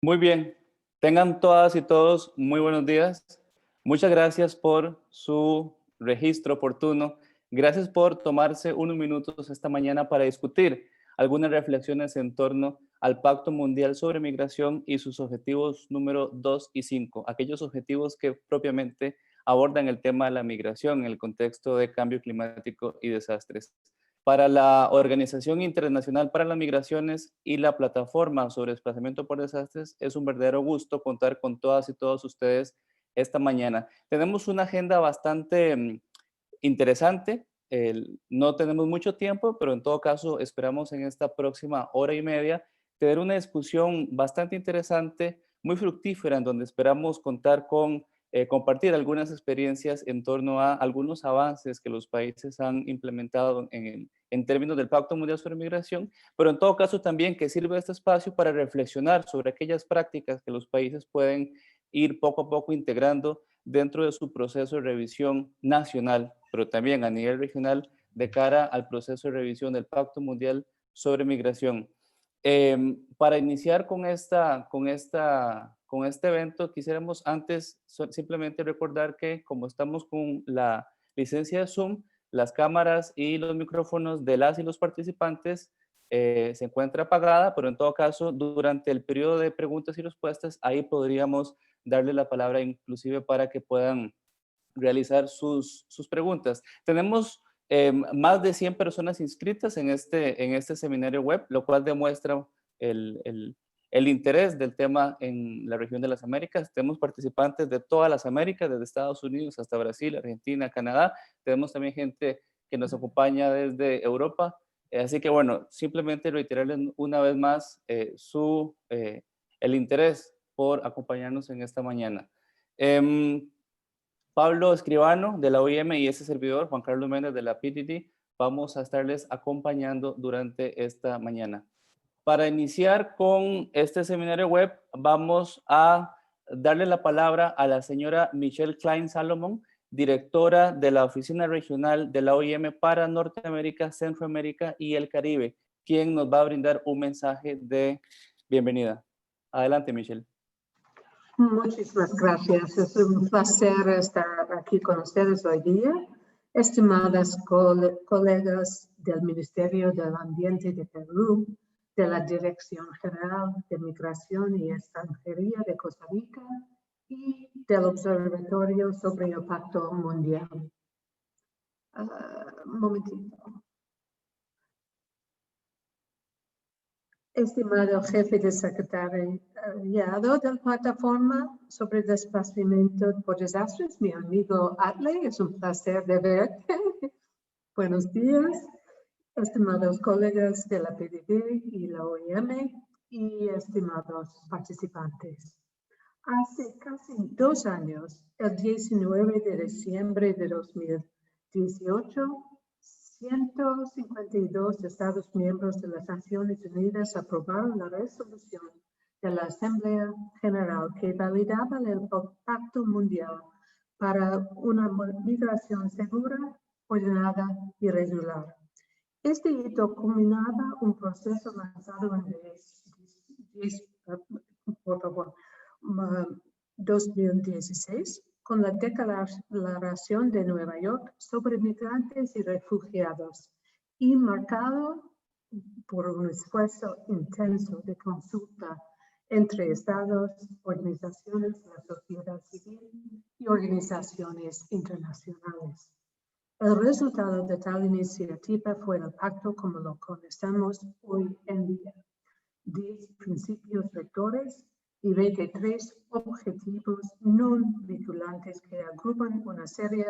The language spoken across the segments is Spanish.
Muy bien, tengan todas y todos muy buenos días. Muchas gracias por su registro oportuno. Gracias por tomarse unos minutos esta mañana para discutir algunas reflexiones en torno al Pacto Mundial sobre Migración y sus objetivos número 2 y 5, aquellos objetivos que propiamente abordan el tema de la migración en el contexto de cambio climático y desastres. Para la Organización Internacional para las Migraciones y la Plataforma sobre Desplazamiento por Desastres, es un verdadero gusto contar con todas y todos ustedes esta mañana. Tenemos una agenda bastante interesante. No tenemos mucho tiempo, pero en todo caso esperamos en esta próxima hora y media tener una discusión bastante interesante, muy fructífera, en donde esperamos contar con compartir algunas experiencias en torno a algunos avances que los países han implementado en términos del Pacto Mundial sobre Migración, pero en todo caso también que sirva este espacio para reflexionar sobre aquellas prácticas que los países pueden ir poco a poco integrando dentro de su proceso de revisión nacional, pero también a nivel regional de cara al proceso de revisión del Pacto Mundial sobre Migración. Para iniciar con este evento, quisiéramos antes simplemente recordar que como estamos con la licencia de Zoom, las cámaras y los micrófonos de las y los participantes se encuentra apagada, pero en todo caso, durante el periodo de preguntas y respuestas, ahí podríamos darle la palabra inclusive para que puedan realizar sus preguntas. Tenemos más de 100 personas inscritas en este seminario web, lo cual demuestra el interés del tema en la región de las Américas. Tenemos participantes de todas las Américas, desde Estados Unidos hasta Brasil, Argentina, Canadá. Tenemos también gente que nos acompaña desde Europa. Así que bueno, simplemente reiterarles una vez más el interés por acompañarnos en esta mañana. Pablo Escribano de la OIM y ese servidor, Juan Carlos Méndez de la PTT, vamos a estarles acompañando durante esta mañana. Para iniciar con este seminario web, vamos a darle la palabra a la señora Michelle Klein Salomon, directora de la Oficina Regional de la OIM para Norteamérica, Centroamérica y el Caribe, quien nos va a brindar un mensaje de bienvenida. Adelante, Michelle. Muchísimas gracias. Es un placer estar aquí con ustedes hoy día. Estimadas colegas del Ministerio del Ambiente de Perú, de la Dirección General de Migración y Extranjería de Costa Rica y del Observatorio sobre el Pacto Mundial. Un momentito. Estimado jefe de secretariado de la plataforma sobre desplazamiento por desastres, mi amigo Atle, es un placer de verte. Buenos días, estimados colegas de la PDB y la OIM y estimados participantes. Hace casi 2 años, el 19 de diciembre de 2018, 152 Estados miembros de las Naciones Unidas aprobaron la resolución de la Asamblea General que validaba el Pacto Mundial para una migración segura, ordenada y regular. Este hito culminaba un proceso lanzado en 2016 con la Declaración de Nueva York sobre migrantes y refugiados y marcado por un esfuerzo intenso de consulta entre estados, organizaciones de la sociedad civil y organizaciones internacionales. El resultado de tal iniciativa fue el pacto como lo conocemos hoy en día. 10 principios rectores y 23 objetivos no vinculantes que agrupan una serie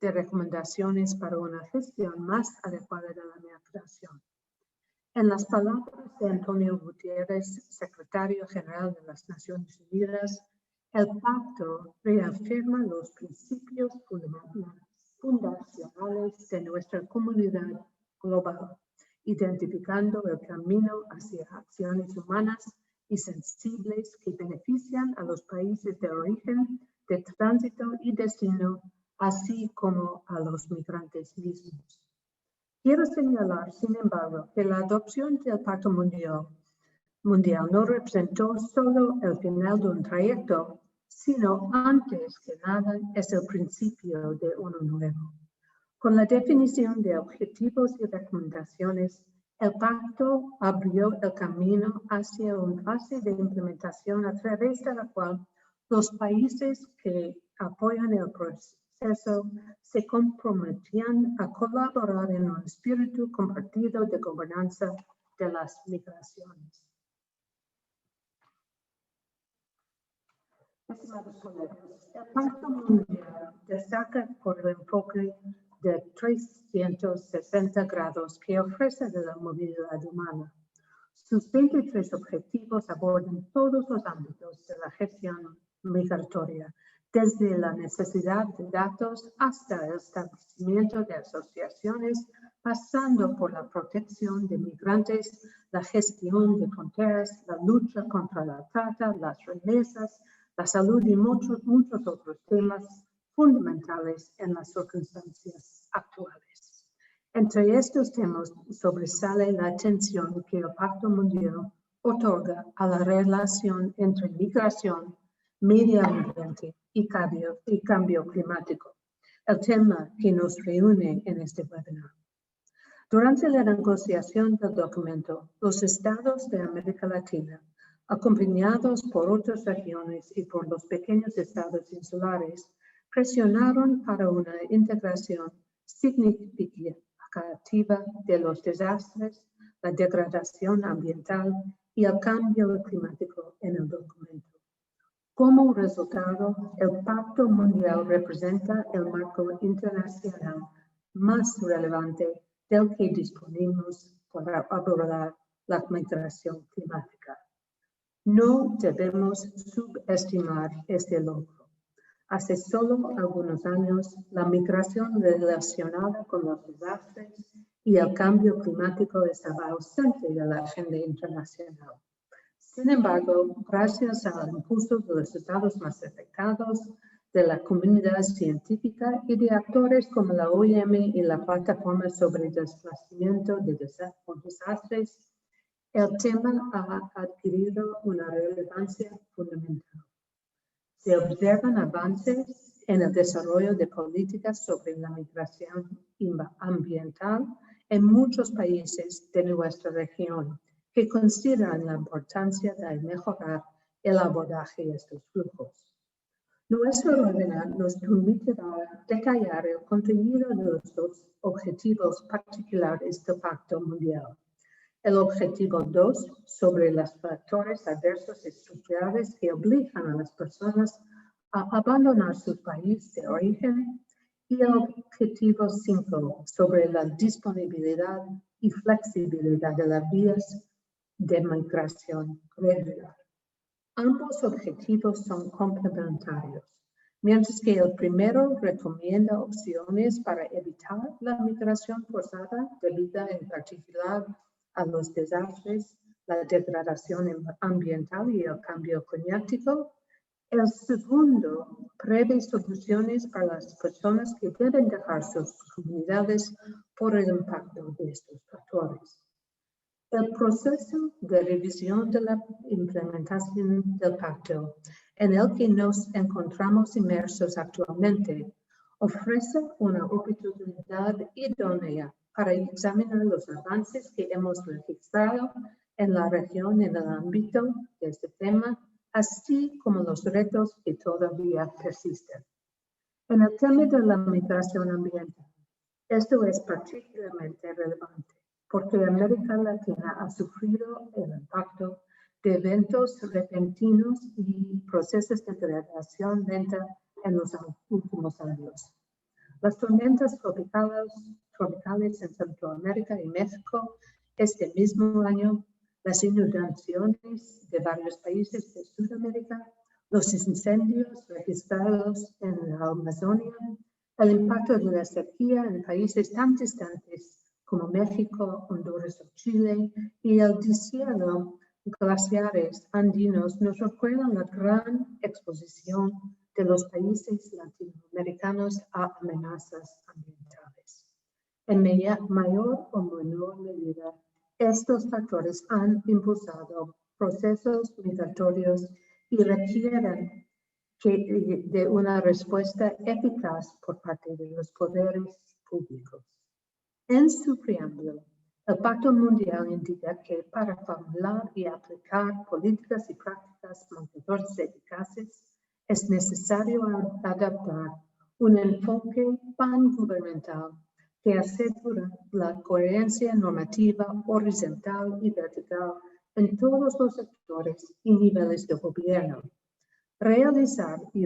de recomendaciones para una gestión más adecuada de la migración. En las palabras de Antonio Gutiérrez, secretario general de las Naciones Unidas, el pacto reafirma los principios fundacionales de nuestra comunidad global, identificando el camino hacia acciones humanas y sensibles que benefician a los países de origen, de tránsito y destino, así como a los migrantes mismos. Quiero señalar, sin embargo, que la adopción del Pacto Mundial mundial no representó solo el final de un trayecto, sino antes que nada es el principio de uno nuevo. Con la definición de objetivos y recomendaciones, el pacto abrió el camino hacia una fase de implementación a través de la cual los países que apoyan el proceso se comprometían a colaborar en un espíritu compartido de gobernanza de las migraciones. Estimados colegas, el Pacto Mundial destaca por el enfoque de 360 grados que ofrece de la movilidad humana. Sus 23 objetivos abordan todos los ámbitos de la gestión migratoria, desde la necesidad de datos hasta el establecimiento de asociaciones, pasando por la protección de migrantes, la gestión de fronteras, la lucha contra la trata, las remesas, la salud y muchos otros temas fundamentales en las circunstancias actuales. Entre estos temas sobresale la atención que el Pacto Mundial otorga a la relación entre migración, medio ambiente y cambio climático, el tema que nos reúne en este webinar. Durante la negociación del documento, los estados de América Latina, acompañados por otras regiones y por los pequeños estados insulares, presionaron para una integración significativa de los desastres, la degradación ambiental y el cambio climático en el documento. Como resultado, el Pacto Mundial representa el marco internacional más relevante del que disponemos para abordar la migración climática. No debemos subestimar este logro. Hace solo algunos años, la migración relacionada con los desastres y el cambio climático estaba ausente de la agenda internacional. Sin embargo, gracias al impulso de los estados más afectados, de la comunidad científica y de actores como la OIM y la Plataforma sobre Desplazamiento por Desastres, el tema ha adquirido una relevancia fundamental. Se observan avances en el desarrollo de políticas sobre la migración ambiental en muchos países de nuestra región que consideran la importancia de mejorar el abordaje de estos flujos. Nuestro webinar nos permitirá detallar el contenido de los dos objetivos particulares del Pacto Mundial. El objetivo 2, sobre los factores adversos estructurales que obligan a las personas a abandonar su país de origen, y el objetivo 5, sobre la disponibilidad y flexibilidad de las vías de migración regular. Ambos objetivos son complementarios, mientras que el primero recomienda opciones para evitar la migración forzada debido en particular a los desastres, la degradación ambiental y el cambio climático. El segundo prevé soluciones para las personas que deben dejar sus comunidades por el impacto de estos factores. El proceso de revisión de la implementación del pacto en el que nos encontramos inmersos actualmente ofrece una oportunidad idónea para examinar los avances que hemos registrado en la región en el ámbito de este tema, así como los retos que todavía persisten. En el tema de la migración ambiental, esto es particularmente relevante porque América Latina ha sufrido el impacto de eventos repentinos y procesos de degradación lenta en los últimos años. Las tormentas tropicales en Centroamérica y México este mismo año, las inundaciones de varios países de Sudamérica, los incendios registrados en la Amazonia, el impacto de la sequía en países tan distantes como México, Honduras o Chile, y el deshielo glaciares andinos nos recuerdan la gran exposición de los países latinoamericanos a amenazas ambientales. En mayor o menor medida, estos factores han impulsado procesos migratorios y requieren de una respuesta eficaz por parte de los poderes públicos. En su preámbulo, el Pacto Mundial indica que para formular y aplicar políticas y prácticas monitoras eficaces es necesario adaptar un enfoque pangubernamental que asegura la coherencia normativa horizontal y vertical en todos los sectores y niveles de gobierno. Realizar y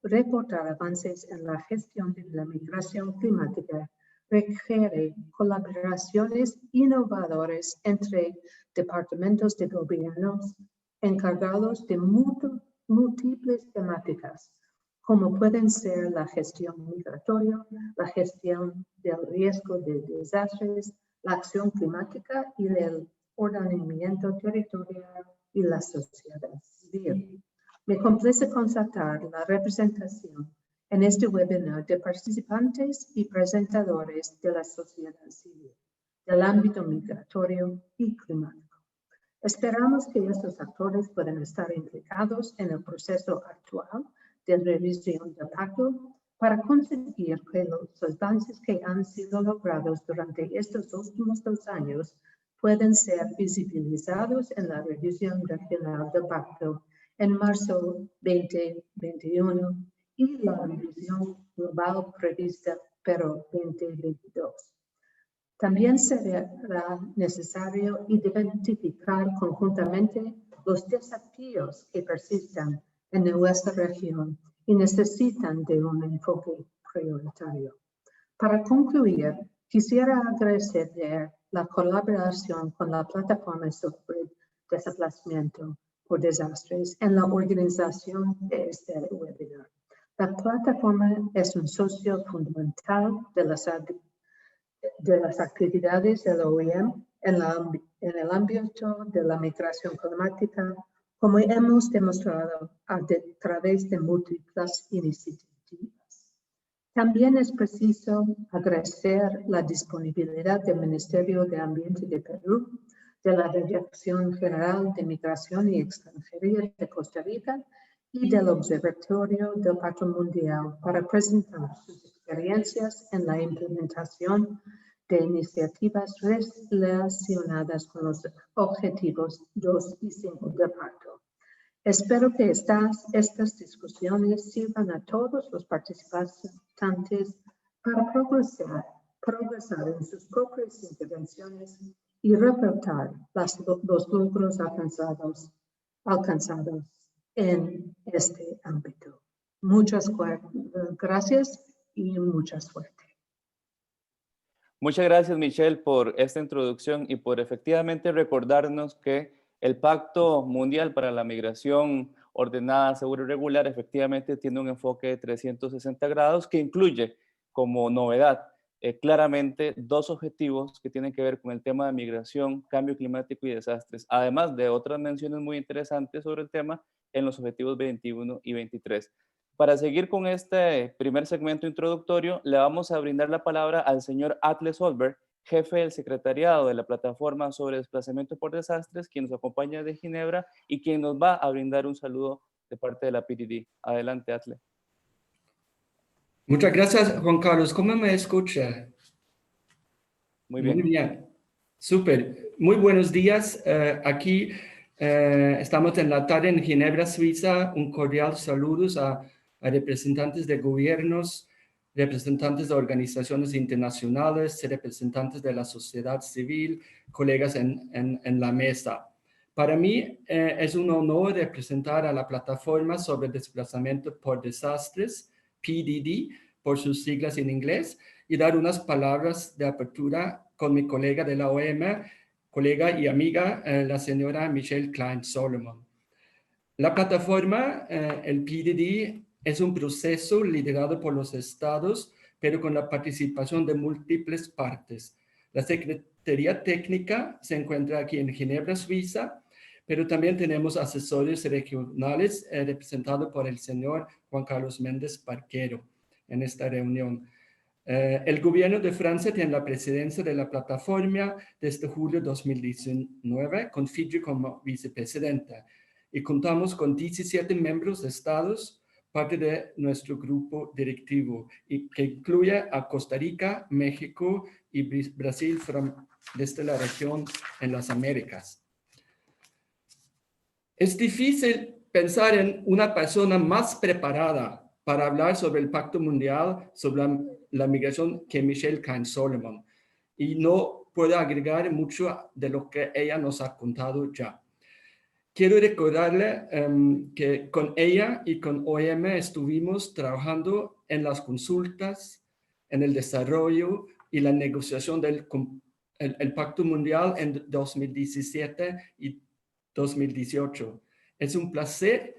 reportar avances en la gestión de la migración climática requiere colaboraciones innovadoras entre departamentos de gobiernos encargados de múltiples temáticas, como pueden ser la gestión migratoria, la gestión del riesgo de desastres, la acción climática y el ordenamiento territorial y la sociedad civil. Me complace constatar la representación en este webinar de participantes y presentadores de la sociedad civil, del ámbito migratorio y climático. Esperamos que estos actores puedan estar implicados en el proceso actual de revisión del pacto para conseguir que los avances que han sido logrados durante estos últimos 2 años puedan ser visibilizados en la revisión regional del pacto en marzo 2021 y la revisión global prevista para 2022. También será necesario identificar conjuntamente los desafíos que persistan en nuestra región y necesitan de un enfoque prioritario. Para concluir, quisiera agradecer la colaboración con la plataforma sobre desplazamiento por desastres en la organización de este webinar. La plataforma es un socio fundamental de las actividades de la OIM en el ámbito de la migración climática, como hemos demostrado a través de múltiples iniciativas. También es preciso agradecer la disponibilidad del Ministerio de Ambiente de Perú, de la Dirección General de Migración y Extranjería de Costa Rica y del Observatorio del Pacto Mundial para presentar sus experiencias en la implementación de iniciativas relacionadas con los objetivos 2 y 5 del pacto. Espero que estas discusiones sirvan a todos los participantes para progresar en sus propias intervenciones y reportar los logros alcanzados en este ámbito. Muchas gracias y mucha suerte. Muchas gracias, Michelle, por esta introducción y por efectivamente recordarnos que el Pacto Mundial para la Migración Ordenada, Segura y Regular efectivamente tiene un enfoque de 360 grados que incluye como novedad claramente 2 objetivos que tienen que ver con el tema de migración, cambio climático y desastres, además de otras menciones muy interesantes sobre el tema en los objetivos 21 y 23. Para seguir con este primer segmento introductorio, le vamos a brindar la palabra al señor Atle Solberg, jefe del secretariado de la Plataforma sobre Desplazamiento por Desastres, quien nos acompaña de Ginebra y quien nos va a brindar un saludo de parte de la PDD. Adelante, Atle. Muchas gracias, Juan Carlos. ¿Cómo me escucha? Muy bien. Muy bien. Súper. Muy buenos días. Aquí estamos en la tarde en Ginebra, Suiza. Un cordial saludos a representantes de gobiernos, representantes de organizaciones internacionales, representantes de la sociedad civil, colegas en la mesa. Para mí es un honor representar a la Plataforma sobre Desplazamiento por Desastres, PDD, por sus siglas en inglés, y dar unas palabras de apertura con mi colega de la OIM, colega y amiga, la señora Michelle Klein-Solomon. La plataforma, el PDD, es un proceso liderado por los estados, pero con la participación de múltiples partes. La Secretaría Técnica se encuentra aquí en Ginebra, Suiza, pero también tenemos asesores regionales representados por el señor Juan Carlos Méndez Parquero en esta reunión. El gobierno de Francia tiene la presidencia de la plataforma desde julio de 2019, con Fidji como vicepresidenta. Y contamos con 17 miembros de estados, parte de nuestro grupo directivo, y que incluye a Costa Rica, México y Brasil desde la región en las Américas. Es difícil pensar en una persona más preparada para hablar sobre el Pacto Mundial sobre la migración que Michelle Kind Solomon. Y no puedo agregar mucho de lo que ella nos ha contado ya. Quiero recordarle que con ella y con OIM estuvimos trabajando en las consultas, en el desarrollo y la negociación del el Pacto Mundial en 2017 y 2018. Es un placer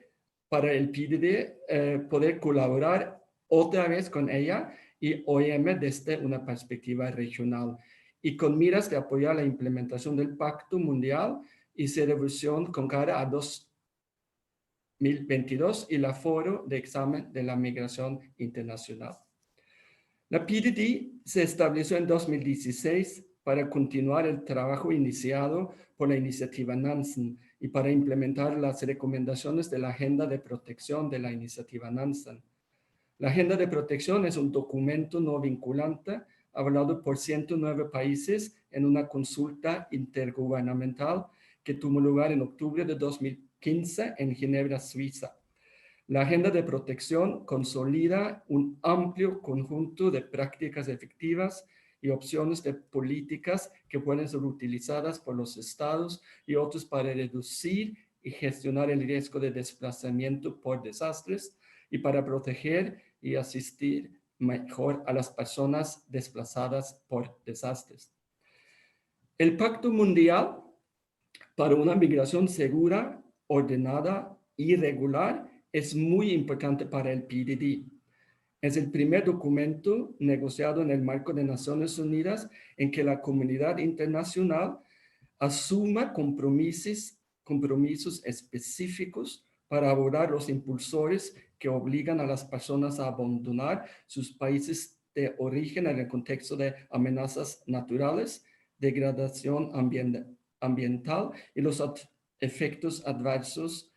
para el PDD poder colaborar otra vez con ella y OIM desde una perspectiva regional y con miras de apoyar la implementación del Pacto Mundial y su revisión con cara a 2022 y el aforo de examen de la migración internacional. La PDD se estableció en 2016 para continuar el trabajo iniciado por la iniciativa Nansen y para implementar las recomendaciones de la Agenda de Protección de la iniciativa Nansen. La Agenda de Protección es un documento no vinculante avalado por 109 países en una consulta intergubernamental que tuvo lugar en octubre de 2015 en Ginebra, Suiza. La Agenda de Protección consolida un amplio conjunto de prácticas efectivas y opciones de políticas que pueden ser utilizadas por los estados y otros para reducir y gestionar el riesgo de desplazamiento por desastres y para proteger y asistir mejor a las personas desplazadas por desastres. El Pacto Mundial para una migración segura, ordenada y regular es muy importante para el PDD. Es el primer documento negociado en el marco de Naciones Unidas en que la comunidad internacional asuma compromisos específicos para abordar los impulsores que obligan a las personas a abandonar sus países de origen en el contexto de amenazas naturales, degradación ambiental y los efectos adversos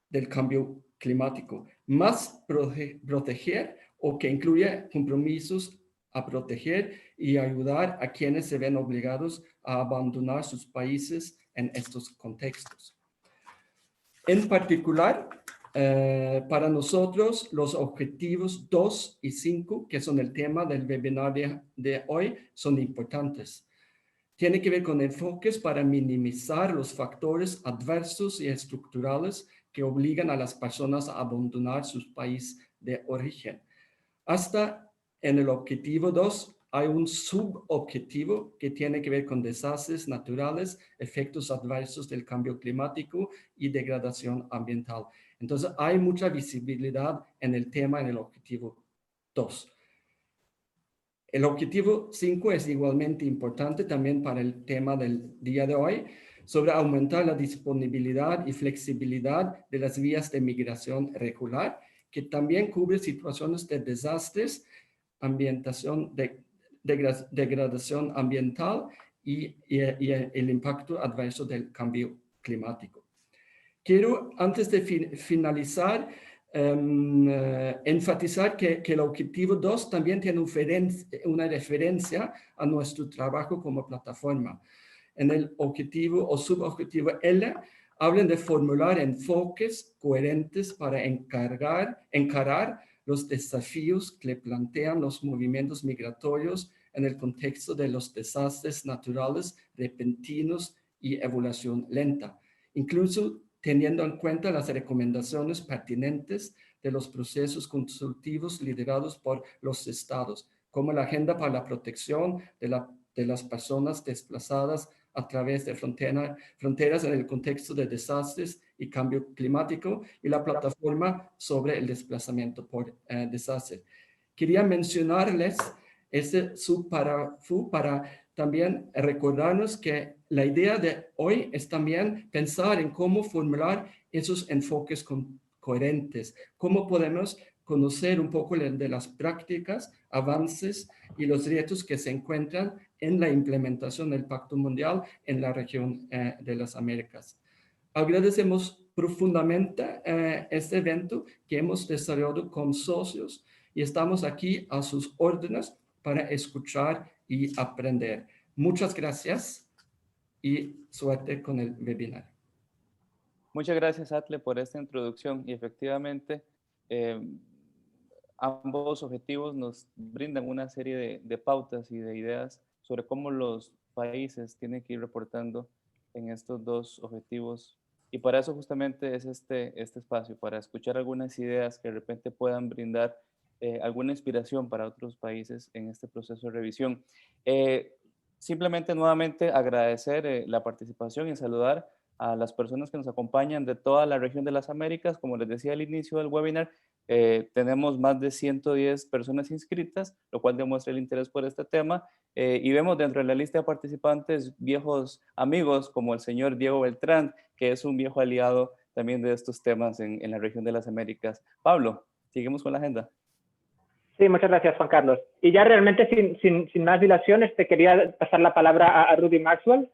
del cambio climático, más proteger o que incluye compromisos a proteger y ayudar a quienes se ven obligados a abandonar sus países en estos contextos. En particular, para nosotros, los objetivos 2 y 5, que son el tema del webinar de hoy, son importantes. Tiene que ver con enfoques para minimizar los factores adversos y estructurales que obligan a las personas a abandonar sus países de origen. Hasta en el objetivo 2 hay un subobjetivo que tiene que ver con desastres naturales, efectos adversos del cambio climático y degradación ambiental. Entonces hay mucha visibilidad en el tema en el objetivo 2. El objetivo 5 es igualmente importante también para el tema del día de hoy, sobre aumentar la disponibilidad y flexibilidad de las vías de migración regular, que también cubre situaciones de desastres, degradación ambiental y el impacto adverso del cambio climático. Quiero, antes de finalizar, enfatizar que el objetivo 2 también tiene una referencia a nuestro trabajo como plataforma. En el objetivo o subobjetivo L, hablan de formular enfoques coherentes para encarar los desafíos que plantean los movimientos migratorios en el contexto de los desastres naturales repentinos y evolución lenta, incluso teniendo en cuenta las recomendaciones pertinentes de los procesos consultivos liderados por los estados, como la Agenda para la Protección de las Personas Desplazadas a través de fronteras en el contexto de desastres y cambio climático y la plataforma sobre el desplazamiento por desastres. Quería mencionarles este subpárrafo para también recordarnos que la idea de hoy es también pensar en cómo formular esos enfoques coherentes, cómo podemos conocer un poco de las prácticas, avances y los retos que se encuentran en la implementación del Pacto Mundial en la región de las Américas. Agradecemos profundamente este evento que hemos desarrollado con socios y estamos aquí a sus órdenes para escuchar y aprender. Muchas gracias y suerte con el webinar. Muchas gracias, Atle, por esta introducción y efectivamente ambos objetivos nos brindan una serie de pautas y de ideas sobre cómo los países tienen que ir reportando en estos dos objetivos. Y para eso justamente es este espacio, para escuchar algunas ideas que de repente puedan brindar alguna inspiración para otros países en este proceso de revisión. Simplemente nuevamente agradecer la participación y saludar a las personas que nos acompañan de toda la región de las Américas. Como les decía al inicio del webinar, tenemos más de 110 personas inscritas, lo cual demuestra el interés por este tema. Y vemos dentro de la lista de participantes viejos amigos como el señor Diego Beltrán, que es un viejo aliado también de estos temas en la región de las Américas. Pablo, seguimos con la agenda. Sí, muchas gracias, Juan Carlos. Y ya realmente sin más dilaciones, te quería pasar la palabra a Rudy Maxwell,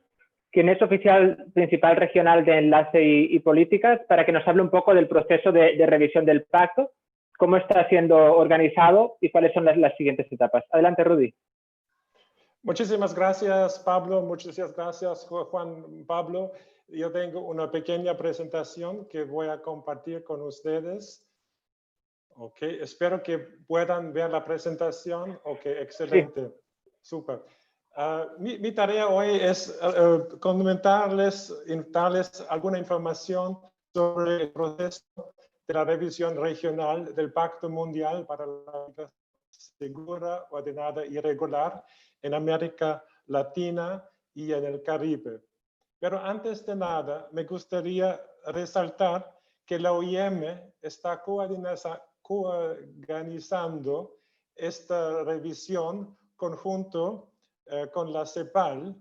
quien es oficial principal regional de Enlace y Políticas, para que nos hable un poco del proceso de revisión del pacto, cómo está siendo organizado y cuáles son las siguientes etapas. Adelante, Rudy. Muchísimas gracias, Pablo. Muchas gracias, Juan Pablo. Yo tengo una pequeña presentación que voy a compartir con ustedes. Ok, espero que puedan ver la presentación. Ok, excelente. Sí. Súper. Mi tarea hoy es comentarles, darles alguna información sobre el proceso de la revisión regional del Pacto Mundial para la Migración Segura, Ordenada y Regular en América Latina y en el Caribe. Pero antes de nada, me gustaría resaltar que la OIM está coorganizando esta revisión conjunto con la CEPAL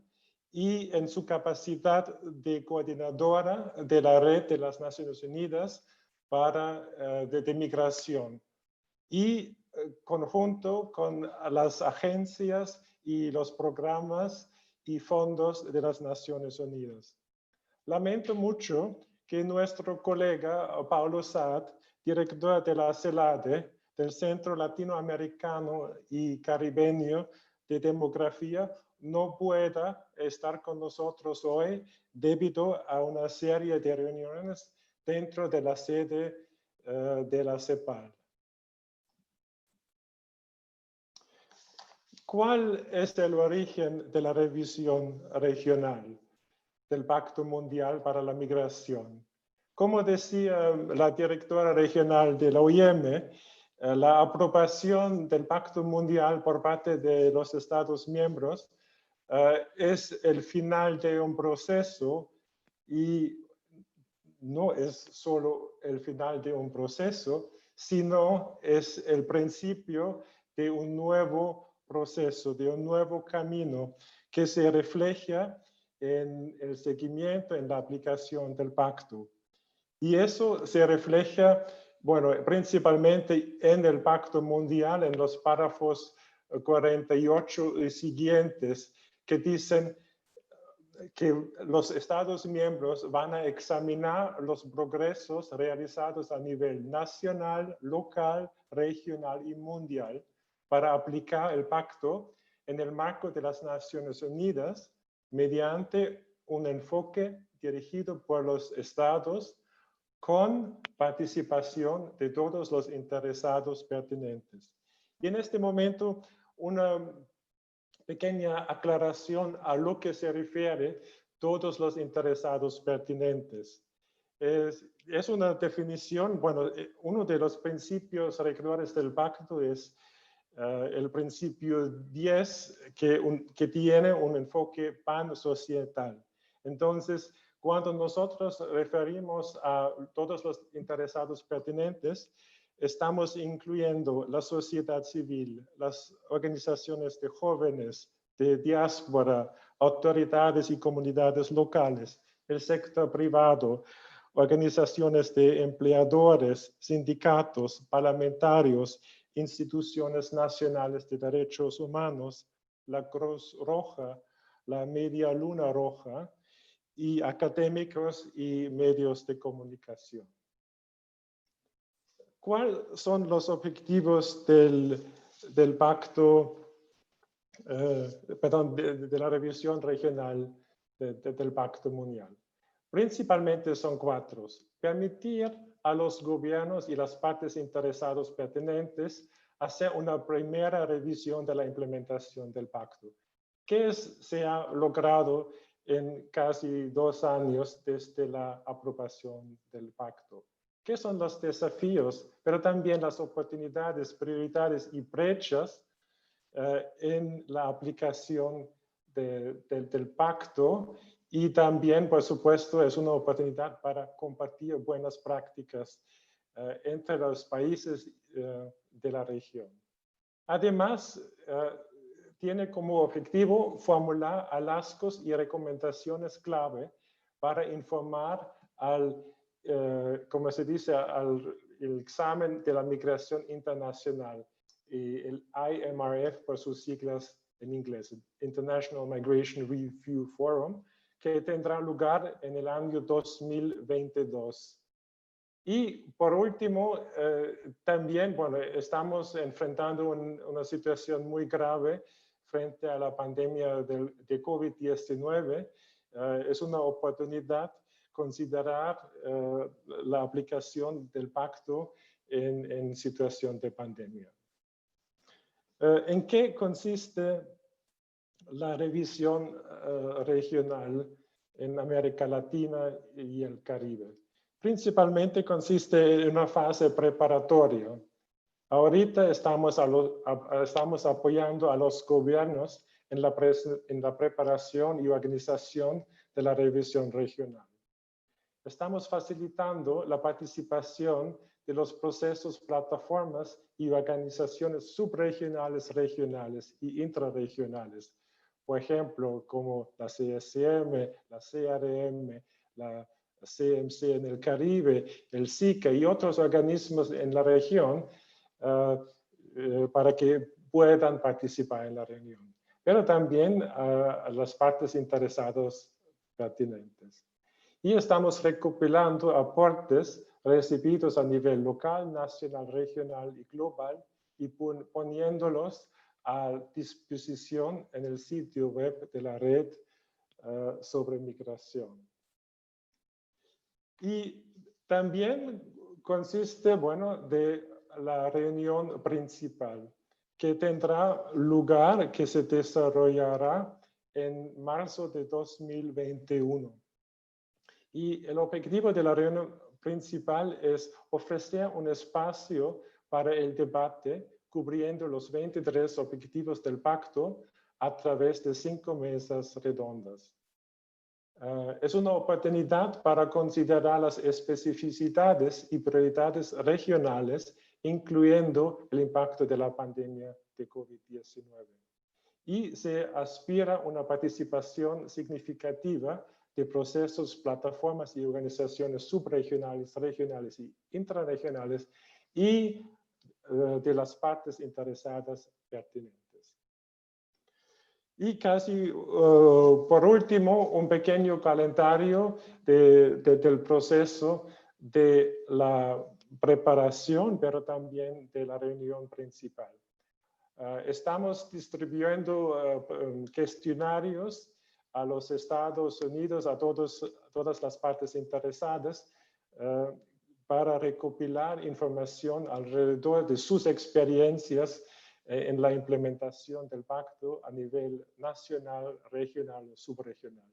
y en su capacidad de coordinadora de la red de las Naciones Unidas de migración y conjunto con las agencias y los programas y fondos de las Naciones Unidas. Lamento mucho que nuestro colega Paulo Saad, director de la CELADE, del Centro Latinoamericano y Caribeño de Demografía, no pueda estar con nosotros hoy debido a una serie de reuniones dentro de la sede de la CEPAL. ¿Cuál es el origen de la revisión regional del Pacto Mundial para la Migración? Como decía la directora regional de la OIM, la aprobación del Pacto Mundial por parte de los Estados miembros es el final de un proceso y no es solo el final de un proceso, sino es el principio de un nuevo proceso, de un nuevo camino que se refleja en el seguimiento, en la aplicación del pacto. Y eso se refleja, bueno, principalmente en el Pacto Mundial, en los párrafos 48 y siguientes, que dicen que los Estados miembros van a examinar los progresos realizados a nivel nacional, local, regional y mundial para aplicar el pacto en el marco de las Naciones Unidas mediante un enfoque dirigido por los Estados con participación de todos los interesados pertinentes. Y en este momento, una pequeña aclaración a lo que se refiere todos los interesados pertinentes. Es una definición, bueno, uno de los principios rectores del pacto es el principio 10, que tiene un enfoque pansocietal. Entonces, cuando nosotros referimos a todos los interesados pertinentes, estamos incluyendo la sociedad civil, las organizaciones de jóvenes, de diáspora, autoridades y comunidades locales, el sector privado, organizaciones de empleadores, sindicatos, parlamentarios, instituciones nacionales de derechos humanos, la Cruz Roja, la Media Luna Roja y académicos y medios de comunicación. ¿Cuáles son los objetivos del pacto, de la revisión regional del Pacto Mundial? Principalmente son 4. Permitir a los gobiernos y las partes interesadas pertinentes hacer una primera revisión de la implementación del pacto. ¿Qué se ha logrado en casi 2 años desde la aprobación del pacto? ¿Qué son los desafíos, pero también las oportunidades, prioridades y brechas en la aplicación del pacto? Y también, por supuesto, es una oportunidad para compartir buenas prácticas entre los países de la región. Además, tiene como objetivo formular hallazgos y recomendaciones clave para informar como se dice, al examen de la migración internacional, el IMRF por sus siglas en inglés, International Migration Review Forum, que tendrá lugar en el año 2022. Y por último, también, bueno, estamos enfrentando una situación muy grave frente a la pandemia de COVID-19. Es una oportunidad considerar la aplicación del pacto en situación de pandemia. ¿En qué consiste la revisión regional en América Latina y el Caribe? Principalmente consiste en una fase preparatoria. Ahorita estamos apoyando a los gobiernos en la preparación y organización de la revisión regional. Estamos facilitando la participación de los procesos, plataformas y organizaciones subregionales, regionales y intrarregionales. Por ejemplo, como la CSM, la CRM, la CMC en el Caribe, el SICA y otros organismos en la región para que puedan participar en la reunión. Pero también a las partes interesadas pertinentes. Y estamos recopilando aportes recibidos a nivel local, nacional, regional y global y poniéndolos a disposición en el sitio web de la red sobre migración. Y también consiste, bueno, de la reunión principal que tendrá lugar, que se desarrollará en marzo de 2021. Y el objetivo de la reunión principal es ofrecer un espacio para el debate cubriendo los 23 objetivos del pacto a través de 5 mesas redondas. Es una oportunidad para considerar las especificidades y prioridades regionales, incluyendo el impacto de la pandemia de COVID-19. Y se aspira a una participación significativa de procesos, plataformas y organizaciones subregionales, regionales y intrarregionales y de las partes interesadas pertinentes. Y casi por último, un pequeño calendario del proceso de la preparación, pero también de la reunión principal. Estamos distribuyendo cuestionarios a los Estados Unidos, a todas las partes interesadas, para recopilar información alrededor de sus experiencias en la implementación del pacto a nivel nacional, regional o subregional.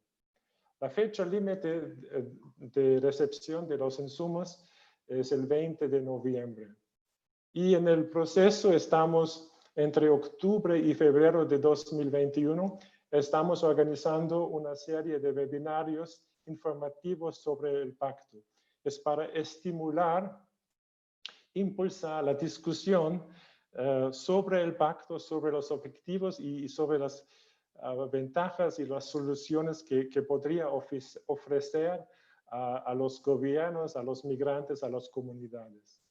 La fecha límite de recepción de los insumos es el 20 de noviembre. Y en el proceso estamos entre octubre y febrero de 2021, estamos organizando una serie de webinarios informativos sobre el pacto. Es para estimular, impulsar la discusión sobre el pacto, sobre los objetivos y sobre las ventajas y las soluciones que podría ofrecer a los gobiernos, a los migrantes, a las comunidades.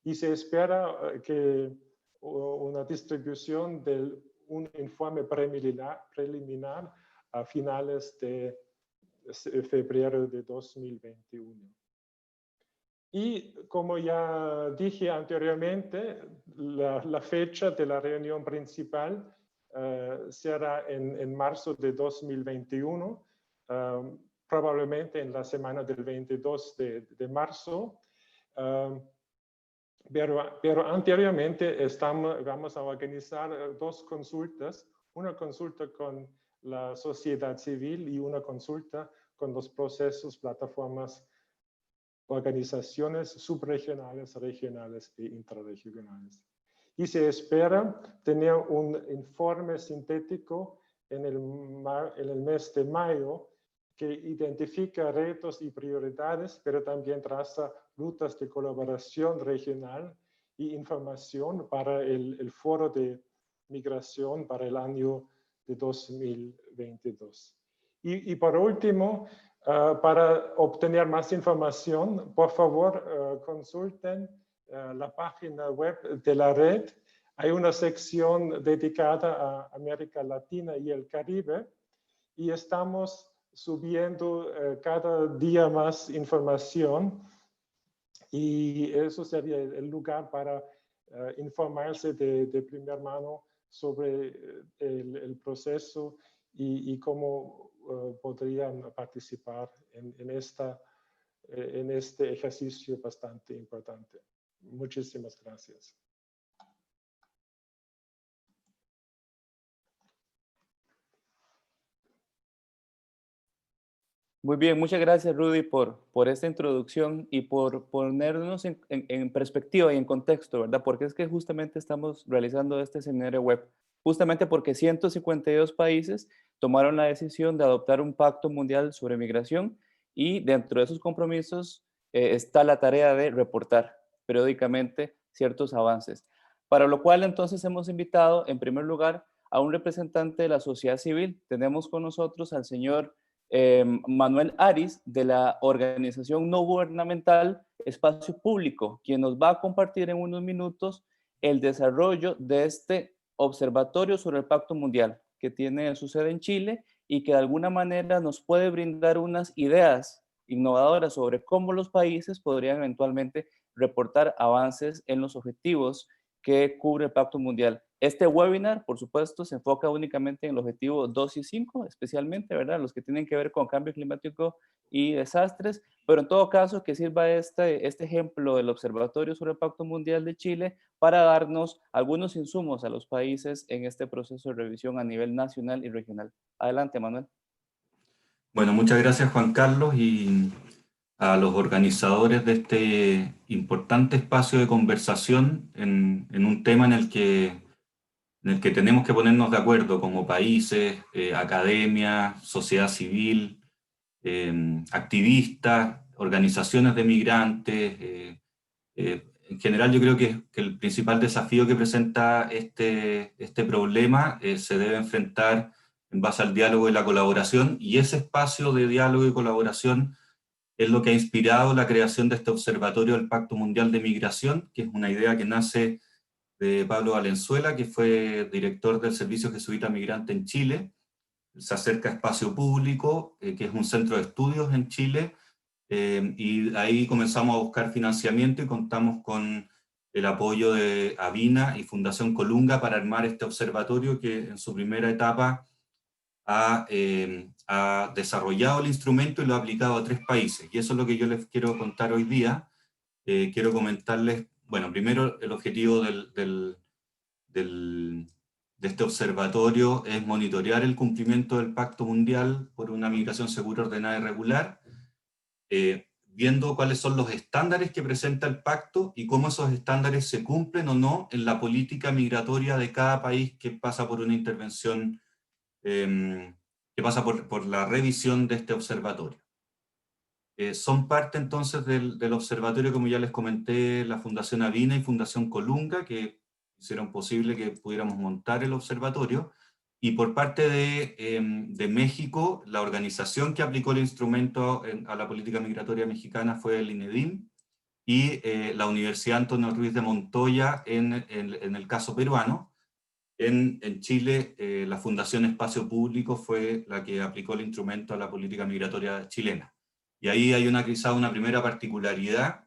Y se espera que una distribución de un informe preliminar a finales de febrero de 2021. Y como ya dije anteriormente, la fecha de la reunión principal será en marzo de 2021, probablemente en la semana del 22 de marzo. Pero anteriormente vamos a organizar dos consultas, una consulta con la sociedad civil y una consulta con los procesos, plataformas, organizaciones subregionales, regionales e intrarregionales. Y se espera tener un informe sintético en el mes de mayo que identifica retos y prioridades, pero también traza rutas de colaboración regional y información para el foro de migración para el año de 2022. Y por último, para obtener más información, por favor, consulten la página web de la red. Hay una sección dedicada a América Latina y el Caribe y estamos subiendo cada día más información y eso sería el lugar para informarse de primera mano sobre el proceso y cómo podrían participar en este ejercicio bastante importante. Muchísimas gracias. Muy bien, muchas gracias Rudy por esta introducción y por ponernos en perspectiva y en contexto, ¿verdad? Porque es que justamente estamos realizando este seminario web, justamente porque 152 países tomaron la decisión de adoptar un pacto mundial sobre migración y dentro de esos compromisos está la tarea de reportar periódicamente ciertos avances. Para lo cual entonces hemos invitado en primer lugar a un representante de la sociedad civil. Tenemos con nosotros al señor Manuel Aris, de la organización no gubernamental Espacio Público, quien nos va a compartir en unos minutos el desarrollo de este observatorio sobre el Pacto Mundial, que tiene su sede en Chile y que de alguna manera nos puede brindar unas ideas innovadoras sobre cómo los países podrían eventualmente reportar avances en los objetivos que cubre el Pacto Mundial. Este webinar, por supuesto, se enfoca únicamente en el objetivo 2 y 5, especialmente, ¿verdad? Los que tienen que ver con cambio climático y desastres, pero en todo caso que sirva este ejemplo del Observatorio sobre el Pacto Mundial de Chile para darnos algunos insumos a los países en este proceso de revisión a nivel nacional y regional. Adelante, Manuel. Bueno, muchas gracias Juan Carlos y a los organizadores de este importante espacio de conversación en un tema en el que tenemos que ponernos de acuerdo como países, academia, sociedad civil, activistas, organizaciones de migrantes. En general yo creo que el principal desafío que presenta este problema se debe enfrentar en base al diálogo y la colaboración, y ese espacio de diálogo y colaboración es lo que ha inspirado la creación de este Observatorio del Pacto Mundial de Migración, que es una idea que nace de Pablo Valenzuela, que fue director del Servicio Jesuita Migrante en Chile. Se acerca a Espacio Público, que es un centro de estudios en Chile, y ahí comenzamos a buscar financiamiento y contamos con el apoyo de Avina y Fundación Colunga para armar este observatorio que en su primera etapa ha desarrollado el instrumento y lo ha aplicado a 3 países. Y eso es lo que yo les quiero contar hoy día. Quiero comentarles, bueno, primero el objetivo de este observatorio es monitorear el cumplimiento del Pacto Mundial por una migración segura, ordenada y regular, viendo cuáles son los estándares que presenta el pacto y cómo esos estándares se cumplen o no en la política migratoria de cada país que pasa por una intervención, que pasa por la revisión de este observatorio. Son parte entonces del observatorio, como ya les comenté, la Fundación Avina y Fundación Colunga, que hicieron posible que pudiéramos montar el observatorio, Y por parte de México, la organización que aplicó el instrumento a la política migratoria mexicana fue el INEDIM, y la Universidad Antonio Ruiz de Montoya en el caso peruano. En Chile, la Fundación Espacio Público fue la que aplicó el instrumento a la política migratoria chilena. Y ahí hay quizá una primera particularidad.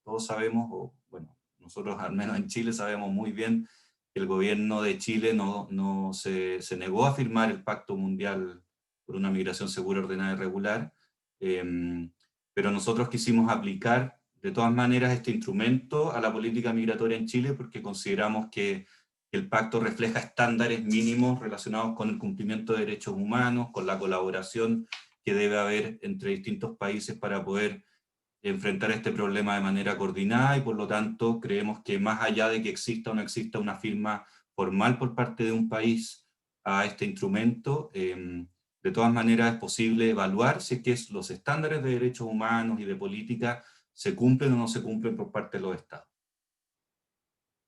Todos sabemos, o bueno, nosotros al menos en Chile sabemos muy bien que el gobierno de Chile no se negó a firmar el Pacto Mundial por una Migración Segura, Ordenada y Regular, pero nosotros quisimos aplicar de todas maneras este instrumento a la política migratoria en Chile porque consideramos que el pacto refleja estándares mínimos relacionados con el cumplimiento de derechos humanos, con la colaboración que debe haber entre distintos países para poder enfrentar este problema de manera coordinada, y por lo tanto creemos que más allá de que exista o no exista una firma formal por parte de un país a este instrumento, de todas maneras es posible evaluar si es que los estándares de derechos humanos y de política se cumplen o no se cumplen por parte de los estados.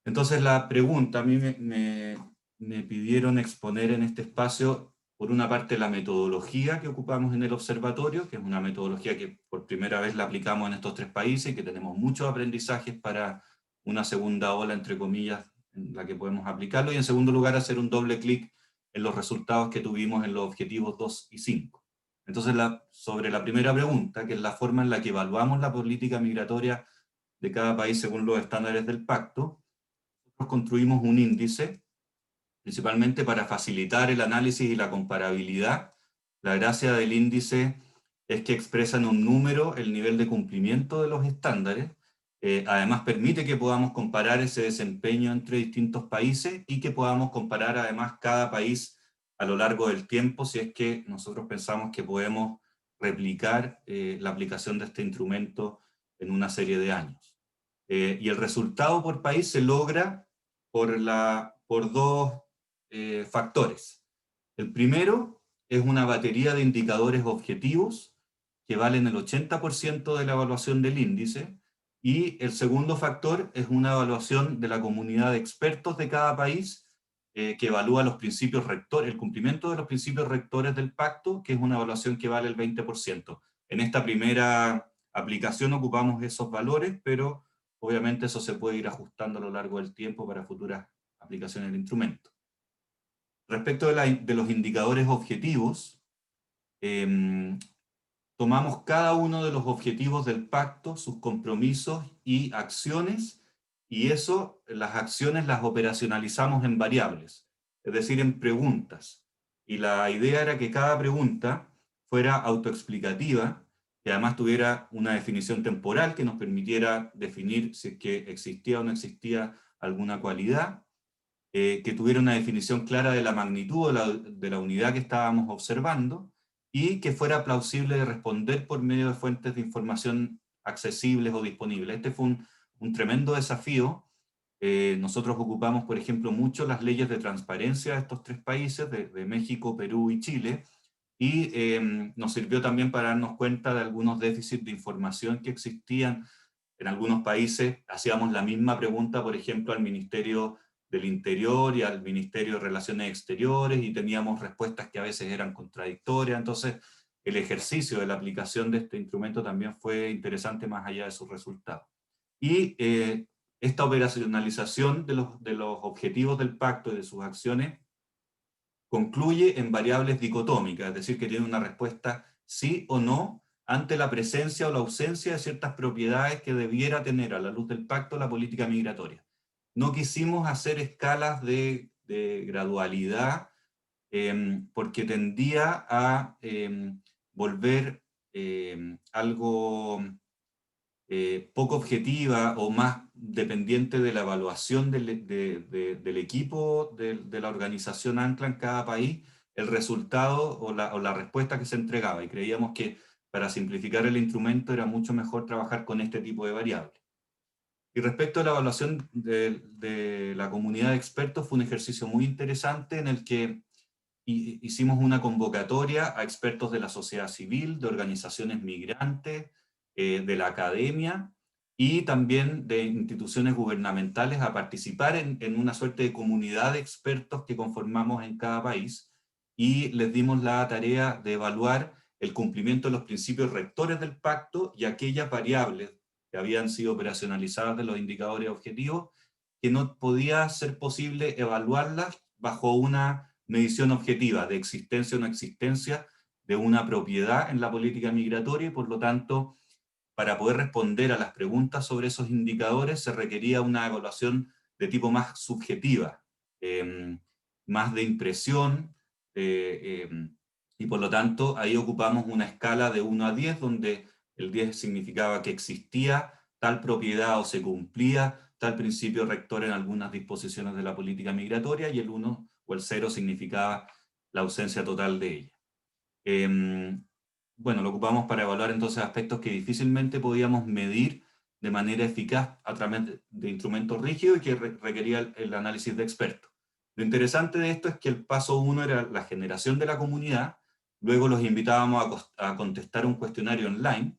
Entonces la pregunta, a mí me pidieron exponer en este espacio, por una parte, la metodología que ocupamos en el observatorio, que es una metodología que por primera vez la aplicamos en estos 3 países y que tenemos muchos aprendizajes para una segunda ola, entre comillas, en la que podemos aplicarlo, y en segundo lugar, hacer un doble clic en los resultados que tuvimos en los objetivos 2 y 5. Entonces, sobre la primera pregunta, que es la forma en la que evaluamos la política migratoria de cada país según los estándares del pacto, nosotros construimos un índice, principalmente para facilitar el análisis y la comparabilidad. La gracia del índice es que expresa en un número el nivel de cumplimiento de los estándares. Además permite que podamos comparar ese desempeño entre distintos países y que podamos comparar además cada país a lo largo del tiempo, si es que nosotros pensamos que podemos replicar la aplicación de este instrumento en una serie de años. Y el resultado por país se logra por 2 factores. El primero es una batería de indicadores objetivos que valen el 80% de la evaluación del índice, y el segundo factor es una evaluación de la comunidad de expertos de cada país que evalúa los principios rectores, el cumplimiento de los principios rectores del pacto, que es una evaluación que vale el 20%. En esta primera aplicación ocupamos esos valores, pero obviamente eso se puede ir ajustando a lo largo del tiempo para futuras aplicaciones del instrumento. Respecto de los indicadores objetivos, tomamos cada uno de los objetivos del pacto, sus compromisos y acciones, y las acciones las operacionalizamos en variables, es decir, en preguntas. Y la idea era que cada pregunta fuera autoexplicativa, que además tuviera una definición temporal que nos permitiera definir si es que existía o no existía alguna cualidad, que tuviera una definición clara de la magnitud de la unidad que estábamos observando, y que fuera plausible de responder por medio de fuentes de información accesibles o disponibles. Este fue un tremendo desafío. Nosotros ocupamos, por ejemplo, mucho las leyes de transparencia de estos 3 países, de México, Perú y Chile, y nos sirvió también para darnos cuenta de algunos déficits de información que existían. En algunos países hacíamos la misma pregunta, por ejemplo, al Ministerio del Interior y al Ministerio de Relaciones Exteriores, y teníamos respuestas que a veces eran contradictorias. Entonces, el ejercicio de la aplicación de este instrumento también fue interesante más allá de sus resultados. Y esta operacionalización de los objetivos del pacto y de sus acciones concluye en variables dicotómicas, es decir, que tiene una respuesta sí o no ante la presencia o la ausencia de ciertas propiedades que debiera tener a la luz del pacto la política migratoria. No quisimos hacer escalas de gradualidad porque tendía a volver algo poco objetiva o más dependiente de la evaluación del equipo de la organización ANCLA en cada país, el resultado o la respuesta que se entregaba. Y creíamos que para simplificar el instrumento era mucho mejor trabajar con este tipo de variables. Y respecto a la evaluación de la comunidad de expertos, fue un ejercicio muy interesante en el que hicimos una convocatoria a expertos de la sociedad civil, de organizaciones migrantes, de la academia, y también de instituciones gubernamentales a participar en una suerte de comunidad de expertos que conformamos en cada país, y les dimos la tarea de evaluar el cumplimiento de los principios rectores del pacto y aquellas variables que habían sido operacionalizadas de los indicadores objetivos, que no podía ser posible evaluarlas bajo una medición objetiva de existencia o no existencia de una propiedad en la política migratoria, y por lo tanto, para poder responder a las preguntas sobre esos indicadores se requería una evaluación de tipo más subjetiva, más de impresión, y por lo tanto ahí ocupamos una escala de 1 a 10, donde el 10 significaba que existía tal propiedad o se cumplía tal principio rector en algunas disposiciones de la política migratoria, y el 1 o el 0 significaba la ausencia total de ella. Bueno, lo ocupamos para evaluar entonces aspectos que difícilmente podíamos medir de manera eficaz a través de instrumentos rígidos y que requería el análisis de expertos. Lo interesante de esto es que el paso 1 era la generación de la comunidad, luego los invitábamos a contestar un cuestionario online.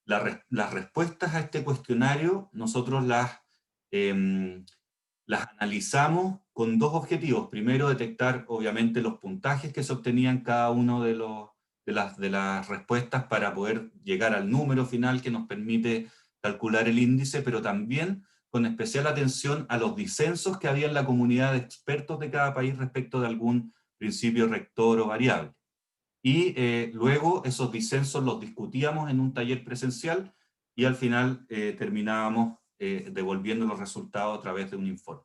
Las respuestas a este cuestionario nosotros las analizamos con dos objetivos. Primero, detectar obviamente los puntajes que se obtenían cada uno de las respuestas para poder llegar al número final que nos permite calcular el índice, pero también con especial atención a los disensos que había en la comunidad de expertos de cada país respecto de algún principio rector o variable. Y luego esos disensos los discutíamos en un taller presencial, y al final terminábamos devolviendo los resultados a través de un informe.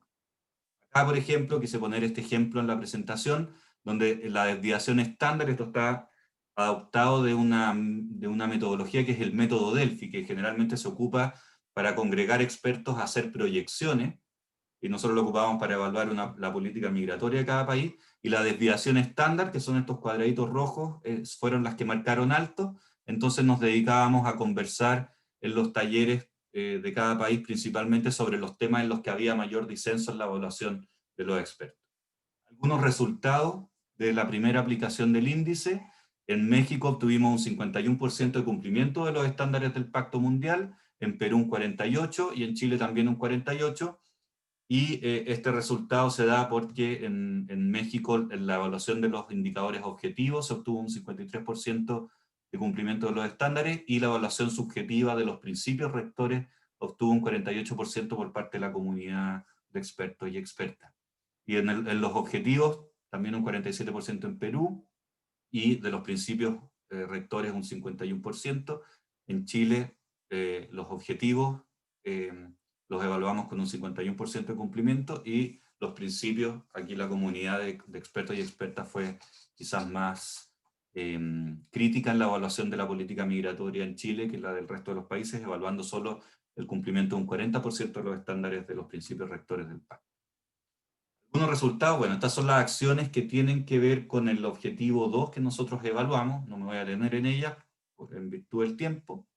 Acá, por ejemplo, quise poner este ejemplo en la presentación, donde la desviación estándar, esto está adoptado de una metodología que es el método Delphi, que generalmente se ocupa para congregar expertos a hacer proyecciones, y nosotros lo ocupábamos para evaluar la política migratoria de cada país, y la desviación estándar, que son estos cuadraditos rojos, fueron las que marcaron alto. Entonces nos dedicábamos a conversar en los talleres de cada país, principalmente sobre los temas en los que había mayor disenso en la evaluación de los expertos. Algunos resultados de la primera aplicación del índice: en México obtuvimos un 51% de cumplimiento de los estándares del Pacto Mundial, en Perú un 48% y en Chile también un 48%. Y este resultado se da porque en México en la evaluación de los indicadores objetivos se obtuvo un 53% de cumplimiento de los estándares, y la evaluación subjetiva de los principios rectores obtuvo un 48% por parte de la comunidad de expertos y expertas. Y en los objetivos también un 47% en Perú, y de los principios rectores un 51%. En Chile los objetivos los evaluamos con un 51% de cumplimiento, y los principios, aquí la comunidad de expertos y expertas fue quizás más crítica en la evaluación de la política migratoria en Chile que la del resto de los países, evaluando solo el cumplimiento de un 40% de los estándares de los principios rectores del pacto. Algunos resultados: bueno, estas son las acciones que tienen que ver con el objetivo 2 que nosotros evaluamos, no me voy a detener en ellas en virtud del tiempo.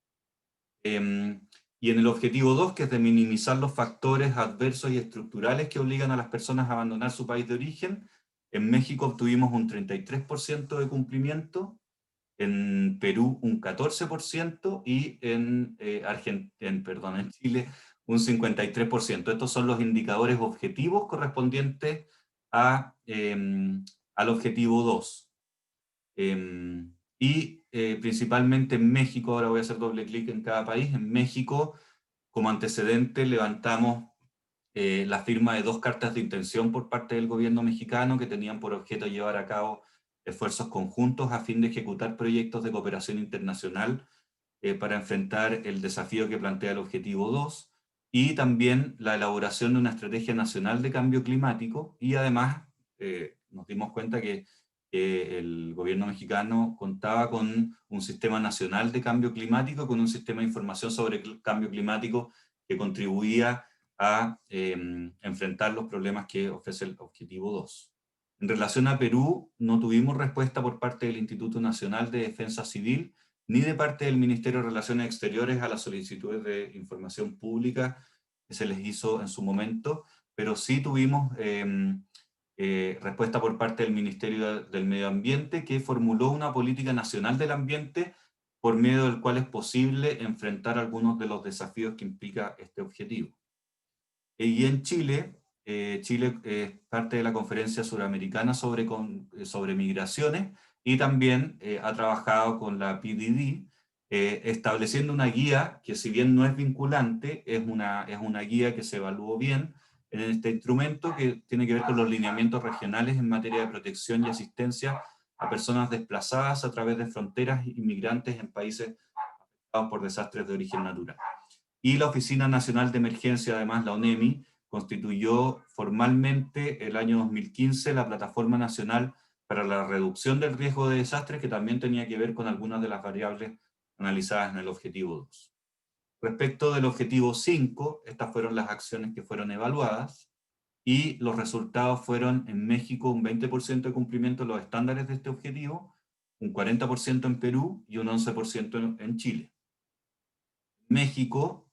Y en el objetivo 2, que es de minimizar los factores adversos y estructurales que obligan a las personas a abandonar su país de origen, en México obtuvimos un 33% de cumplimiento, en Perú un 14% y en Chile un 53%. Estos son los indicadores objetivos correspondientes al objetivo 2. Principalmente en México, ahora voy a hacer doble clic en cada país. En México, como antecedente, levantamos la firma de 2 cartas de intención por parte del gobierno mexicano que tenían por objeto llevar a cabo esfuerzos conjuntos a fin de ejecutar proyectos de cooperación internacional para enfrentar el desafío que plantea el objetivo 2, y también la elaboración de una estrategia nacional de cambio climático. Y además nos dimos cuenta que el gobierno mexicano contaba con un sistema nacional de cambio climático, con un sistema de información sobre el cambio climático que contribuía a enfrentar los problemas que ofrece el objetivo 2. En relación a Perú, no tuvimos respuesta por parte del Instituto Nacional de Defensa Civil, ni de parte del Ministerio de Relaciones Exteriores a las solicitudes de información pública que se les hizo en su momento, pero sí tuvimos respuesta por parte del Ministerio del Medio Ambiente, que formuló una política nacional del ambiente por medio del cual es posible enfrentar algunos de los desafíos que implica este objetivo. Y en Chile, Chile es parte de la Conferencia Suramericana sobre Migraciones y también ha trabajado con la PDD, estableciendo una guía que, si bien no es vinculante, es una guía que se evaluó bien en este instrumento, que tiene que ver con los lineamientos regionales en materia de protección y asistencia a personas desplazadas a través de fronteras inmigrantes en países afectados por desastres de origen natural. Y la Oficina Nacional de Emergencia, además la ONEMI, constituyó formalmente el año 2015 la Plataforma Nacional para la Reducción del Riesgo de Desastres, que también tenía que ver con algunas de las variables analizadas en el objetivo 2. Respecto del objetivo 5, estas fueron las acciones que fueron evaluadas, y los resultados fueron en México un 20% de cumplimiento de los estándares de este objetivo, un 40% en Perú y un 11% en Chile. En México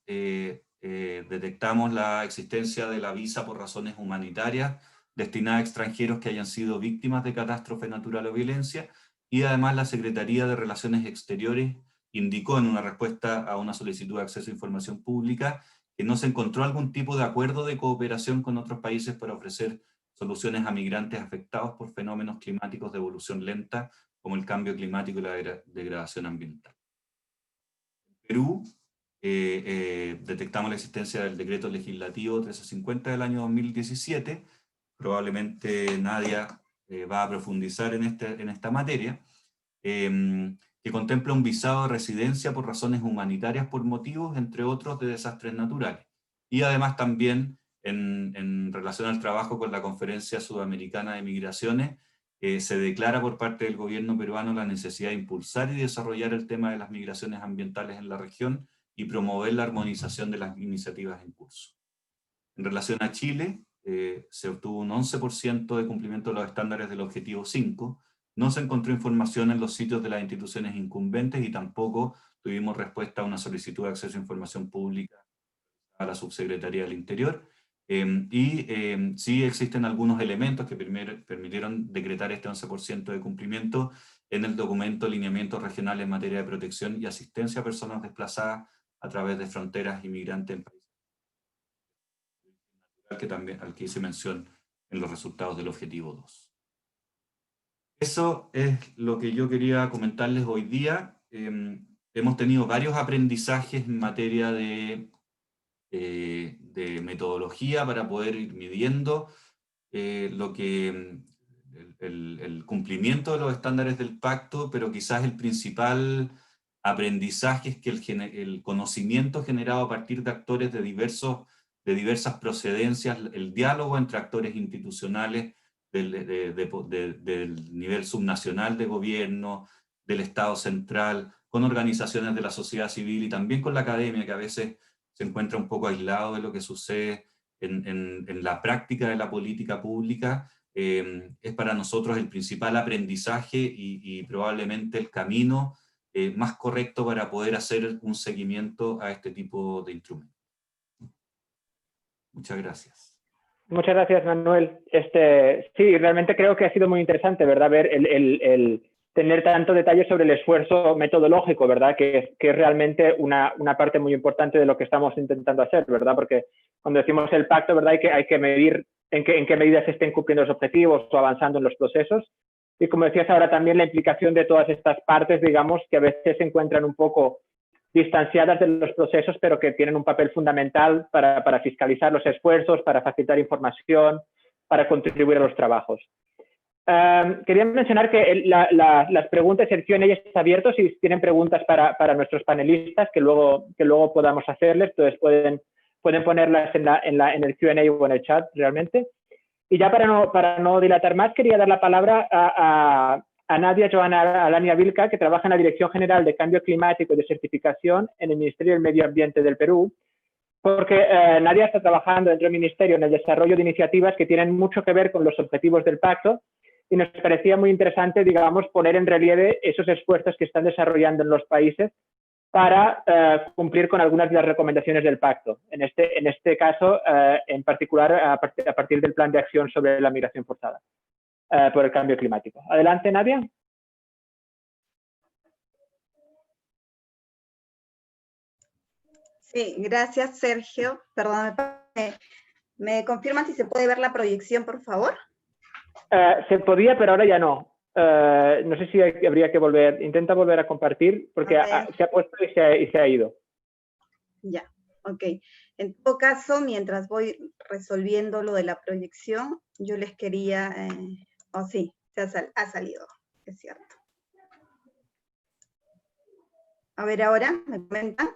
detectamos la existencia de la visa por razones humanitarias destinada a extranjeros que hayan sido víctimas de catástrofe natural o violencia, y además la Secretaría de Relaciones Exteriores indicó en una respuesta a una solicitud de acceso a información pública que no se encontró algún tipo de acuerdo de cooperación con otros países para ofrecer soluciones a migrantes afectados por fenómenos climáticos de evolución lenta, como el cambio climático y la degradación ambiental. En Perú, detectamos la existencia del decreto legislativo 1350 del año 2017, probablemente Nadia va a profundizar en esta materia, que contempla un visado de residencia por razones humanitarias por motivos, entre otros, de desastres naturales. Y además también, en relación al trabajo con la Conferencia Sudamericana de Migraciones, se declara por parte del gobierno peruano la necesidad de impulsar y desarrollar el tema de las migraciones ambientales en la región y promover la armonización de las iniciativas en curso. En relación a Chile, se obtuvo un 11% de cumplimiento de los estándares del objetivo 5, no se encontró información en los sitios de las instituciones incumbentes y tampoco tuvimos respuesta a una solicitud de acceso a información pública a la Subsecretaría del Interior, sí existen algunos elementos que permitieron decretar este 11% de cumplimiento en el documento Lineamientos Regionales en Materia de Protección y Asistencia a Personas Desplazadas a través de fronteras inmigrantes en países, que también, al que hice mención en los resultados del objetivo 2. Eso es lo que yo quería comentarles hoy día. Hemos tenido varios aprendizajes en materia de metodología para poder ir midiendo el cumplimiento de los estándares del pacto, pero quizás el principal aprendizaje es que el conocimiento generado a partir de actores de diversas procedencias, el diálogo entre actores institucionales del nivel subnacional de gobierno, del Estado central, con organizaciones de la sociedad civil y también con la academia, que a veces se encuentra un poco aislado de lo que sucede en la práctica de la política pública, es para nosotros el principal aprendizaje y probablemente el camino más correcto para poder hacer un seguimiento a este tipo de instrumentos. Muchas gracias. Muchas gracias, Manuel. Sí, realmente creo que ha sido muy interesante, ¿verdad? Ver el tener tanto detalle sobre el esfuerzo metodológico, ¿verdad? Que es realmente una parte muy importante de lo que estamos intentando hacer, ¿verdad? Porque cuando decimos el pacto, ¿verdad? Hay que medir en qué medida se estén cumpliendo los objetivos o avanzando en los procesos. Y como decías ahora, también la implicación de todas estas partes, digamos, que a veces se encuentran un poco distanciadas de los procesos, pero que tienen un papel fundamental para fiscalizar los esfuerzos, para facilitar información, para contribuir a los trabajos. Quería mencionar que las preguntas en Q&A están abiertos. Si tienen preguntas para nuestros panelistas que luego podamos hacerles, entonces pueden ponerlas en el Q&A o en el chat realmente. Y ya para no dilatar más, quería dar la palabra a Nadia Joana Alania Vilca, que trabaja en la Dirección General de Cambio Climático y de Certificación en el Ministerio del Medio Ambiente del Perú, porque Nadia está trabajando dentro del Ministerio en el desarrollo de iniciativas que tienen mucho que ver con los objetivos del pacto, y nos parecía muy interesante, digamos, poner en relieve esos esfuerzos que están desarrollando en los países para cumplir con algunas de las recomendaciones del pacto. En este caso, en particular, a partir del Plan de Acción sobre la Migración Forzada por el Cambio Climático. Adelante, Nadia. Sí, gracias, Sergio. Perdón, ¿me confirman si se puede ver la proyección, por favor? Se podía, pero ahora ya no. No sé si habría que volver. Intenta volver a compartir porque se ha puesto y se ha ido. Ya, ok. En todo caso, mientras voy resolviendo lo de la proyección, yo les quería... sí, ha salido, es cierto. A ver, ahora, ¿me comentan?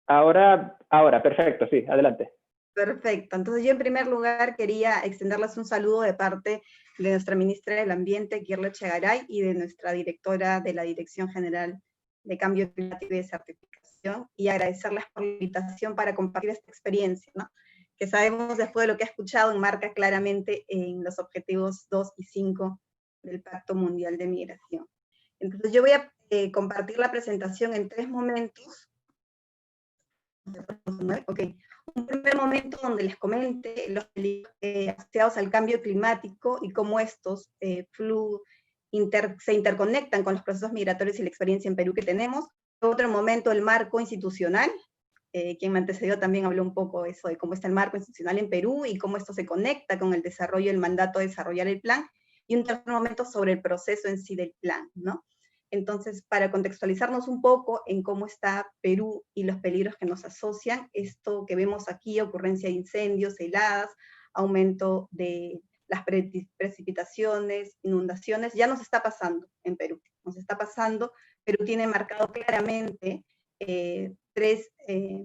Ahora, perfecto, sí, adelante. Perfecto. Entonces yo en primer lugar quería extenderles un saludo de parte de nuestra ministra del Ambiente, Kirle Echegaray, y de nuestra directora de la Dirección General de Cambio Climático y de Certificación, y agradecerles por la invitación para compartir esta experiencia, ¿no? Que sabemos, después de lo que he escuchado, enmarca claramente en los objetivos 2 y 5 del Pacto Mundial de Migración. Entonces yo voy a compartir la presentación en 3 momentos. Ok. Un primer momento donde les comente los peligros asociados al cambio climático y cómo estos se interconectan con los procesos migratorios y la experiencia en Perú que tenemos. Otro momento, el marco institucional. Quien me antecedió también habló un poco eso de cómo está el marco institucional en Perú y cómo esto se conecta con el desarrollo del mandato de desarrollar el plan. Y un tercer momento sobre el proceso en sí del plan, ¿no? Entonces, para contextualizarnos un poco en cómo está Perú y los peligros que nos asocian, esto que vemos aquí, ocurrencia de incendios, heladas, aumento de las precipitaciones, inundaciones, ya nos está pasando en Perú. Nos está pasando. Perú tiene marcado claramente 3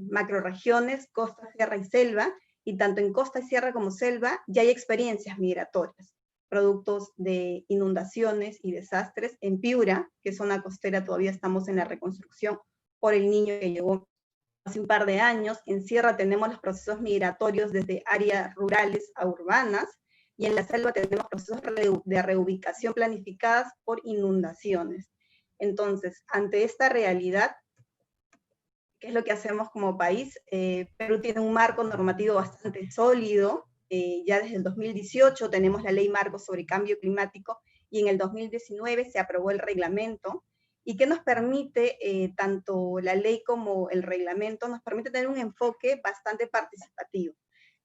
macrorregiones, costa, sierra y selva, y tanto en costa, sierra como selva ya hay experiencias migratorias, productos de inundaciones y desastres. En Piura, que es zona costera, todavía estamos en la reconstrucción por el niño que llegó hace un par de años. En sierra tenemos los procesos migratorios desde áreas rurales a urbanas, y en la selva tenemos procesos de reubicación planificadas por inundaciones. Entonces, ante esta realidad, ¿qué es lo que hacemos como país? Perú tiene un marco normativo bastante sólido. Ya desde el 2018 tenemos la Ley Marco sobre Cambio Climático, y en el 2019 se aprobó el reglamento, y que nos permite, tanto la ley como el reglamento, nos permite tener un enfoque bastante participativo.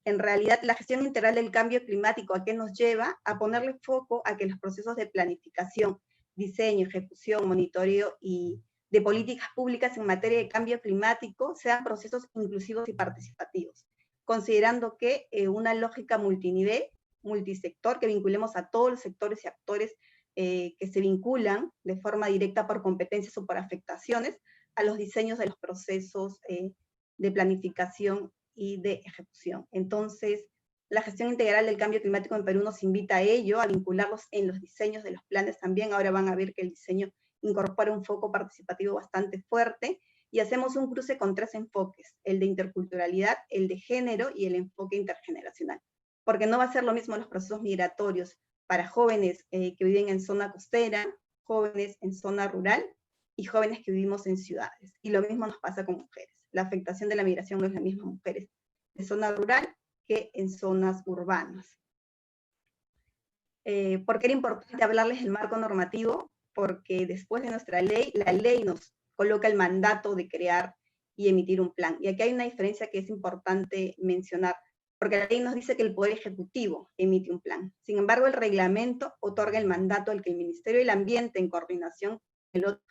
En realidad, la gestión integral del cambio climático, ¿a qué nos lleva? A ponerle foco a que los procesos de planificación, diseño, ejecución, monitoreo y de políticas públicas en materia de cambio climático sean procesos inclusivos y participativos, considerando que una lógica multinivel, multisector, que vinculemos a todos los sectores y actores que se vinculan de forma directa por competencias o por afectaciones a los diseños de los procesos de planificación y de ejecución. Entonces, la gestión integral del cambio climático en Perú nos invita a ello, a vincularlos en los diseños de los planes también. Ahora van a ver que el diseño incorpora un foco participativo bastante fuerte, y hacemos un cruce con 3 enfoques: el de interculturalidad, el de género y el enfoque intergeneracional. Porque no va a ser lo mismo los procesos migratorios para jóvenes que viven en zona costera, jóvenes en zona rural y jóvenes que vivimos en ciudades. Y lo mismo nos pasa con mujeres. La afectación de la migración no es la misma en mujeres de zona rural que en zonas urbanas. ¿Por qué era importante hablarles del marco normativo? Porque después de nuestra ley, la ley nos coloca el mandato de crear y emitir un plan. Y aquí hay una diferencia que es importante mencionar, porque la ley nos dice que el Poder Ejecutivo emite un plan. Sin embargo, el reglamento otorga el mandato al que el Ministerio del Ambiente, en coordinación con el otro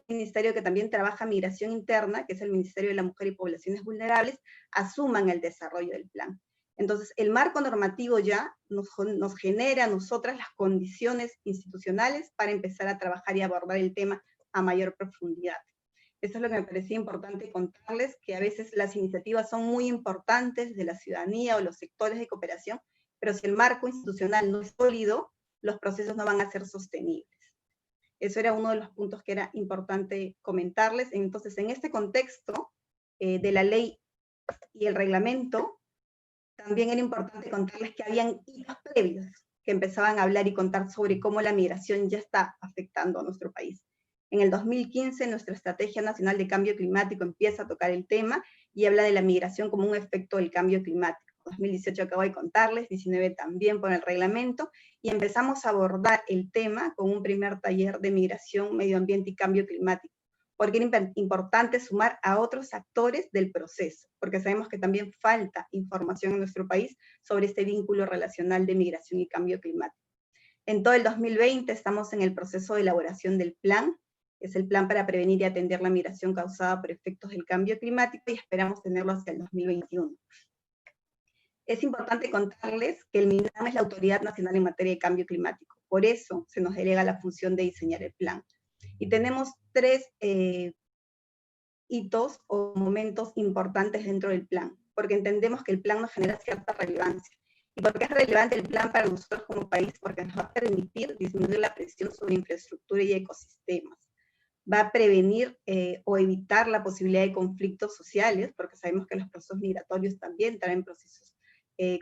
ministerio que también trabaja migración interna, que es el Ministerio de la Mujer y Poblaciones Vulnerables, asuman el desarrollo del plan. Entonces, el marco normativo ya nos genera a nosotras las condiciones institucionales para empezar a trabajar y abordar el tema a mayor profundidad. Eso es lo que me parecía importante contarles, que a veces las iniciativas son muy importantes de la ciudadanía o los sectores de cooperación, pero si el marco institucional no es sólido, los procesos no van a ser sostenibles. Eso era uno de los puntos que era importante comentarles. Entonces, en este contexto de la ley y el reglamento, también era importante contarles que habían hitos previos que empezaban a hablar y contar sobre cómo la migración ya está afectando a nuestro país. En el 2015, nuestra Estrategia Nacional de Cambio Climático empieza a tocar el tema y habla de la migración como un efecto del cambio climático. 2018 acabo de contarles, 19 también por el reglamento, y empezamos a abordar el tema con un primer taller de migración, medio ambiente y cambio climático, porque era importante sumar a otros actores del proceso, porque sabemos que también falta información en nuestro país sobre este vínculo relacional de migración y cambio climático. En todo el 2020 estamos en el proceso de elaboración del plan, que es el plan para prevenir y atender la migración causada por efectos del cambio climático, y esperamos tenerlo hacia el 2021. Es importante contarles que el MINAM es la autoridad nacional en materia de cambio climático, por eso se nos delega la función de diseñar el plan. Y tenemos 3 hitos o momentos importantes dentro del plan, porque entendemos que el plan nos genera cierta relevancia. ¿Y por qué es relevante el plan para nosotros como país? Porque nos va a permitir disminuir la presión sobre infraestructura y ecosistemas. Va a prevenir o evitar la posibilidad de conflictos sociales, porque sabemos que los procesos migratorios también traen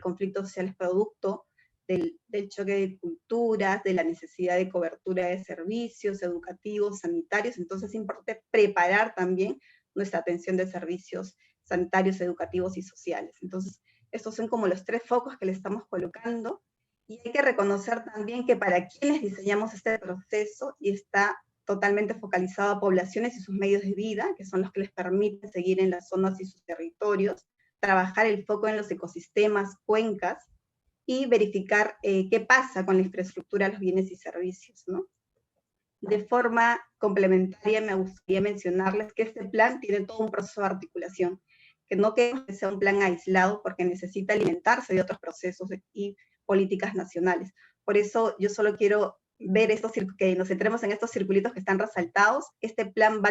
conflictos sociales producto del choque de culturas, de la necesidad de cobertura de servicios educativos, sanitarios. Entonces es importante preparar también nuestra atención de servicios sanitarios, educativos y sociales. Entonces, estos son como los 3 focos que le estamos colocando, y hay que reconocer también que para quienes diseñamos este proceso, y está totalmente focalizado a poblaciones y sus medios de vida, que son los que les permiten seguir en las zonas y sus territorios, trabajar el foco en los ecosistemas, cuencas, y verificar qué pasa con la infraestructura, los bienes y servicios, ¿no? De forma complementaria, me gustaría mencionarles que este plan tiene todo un proceso de articulación, que no queremos que sea un plan aislado, porque necesita alimentarse de otros procesos y políticas nacionales. Por eso yo solo quiero ver que nos centremos en estos circulitos que están resaltados. Este plan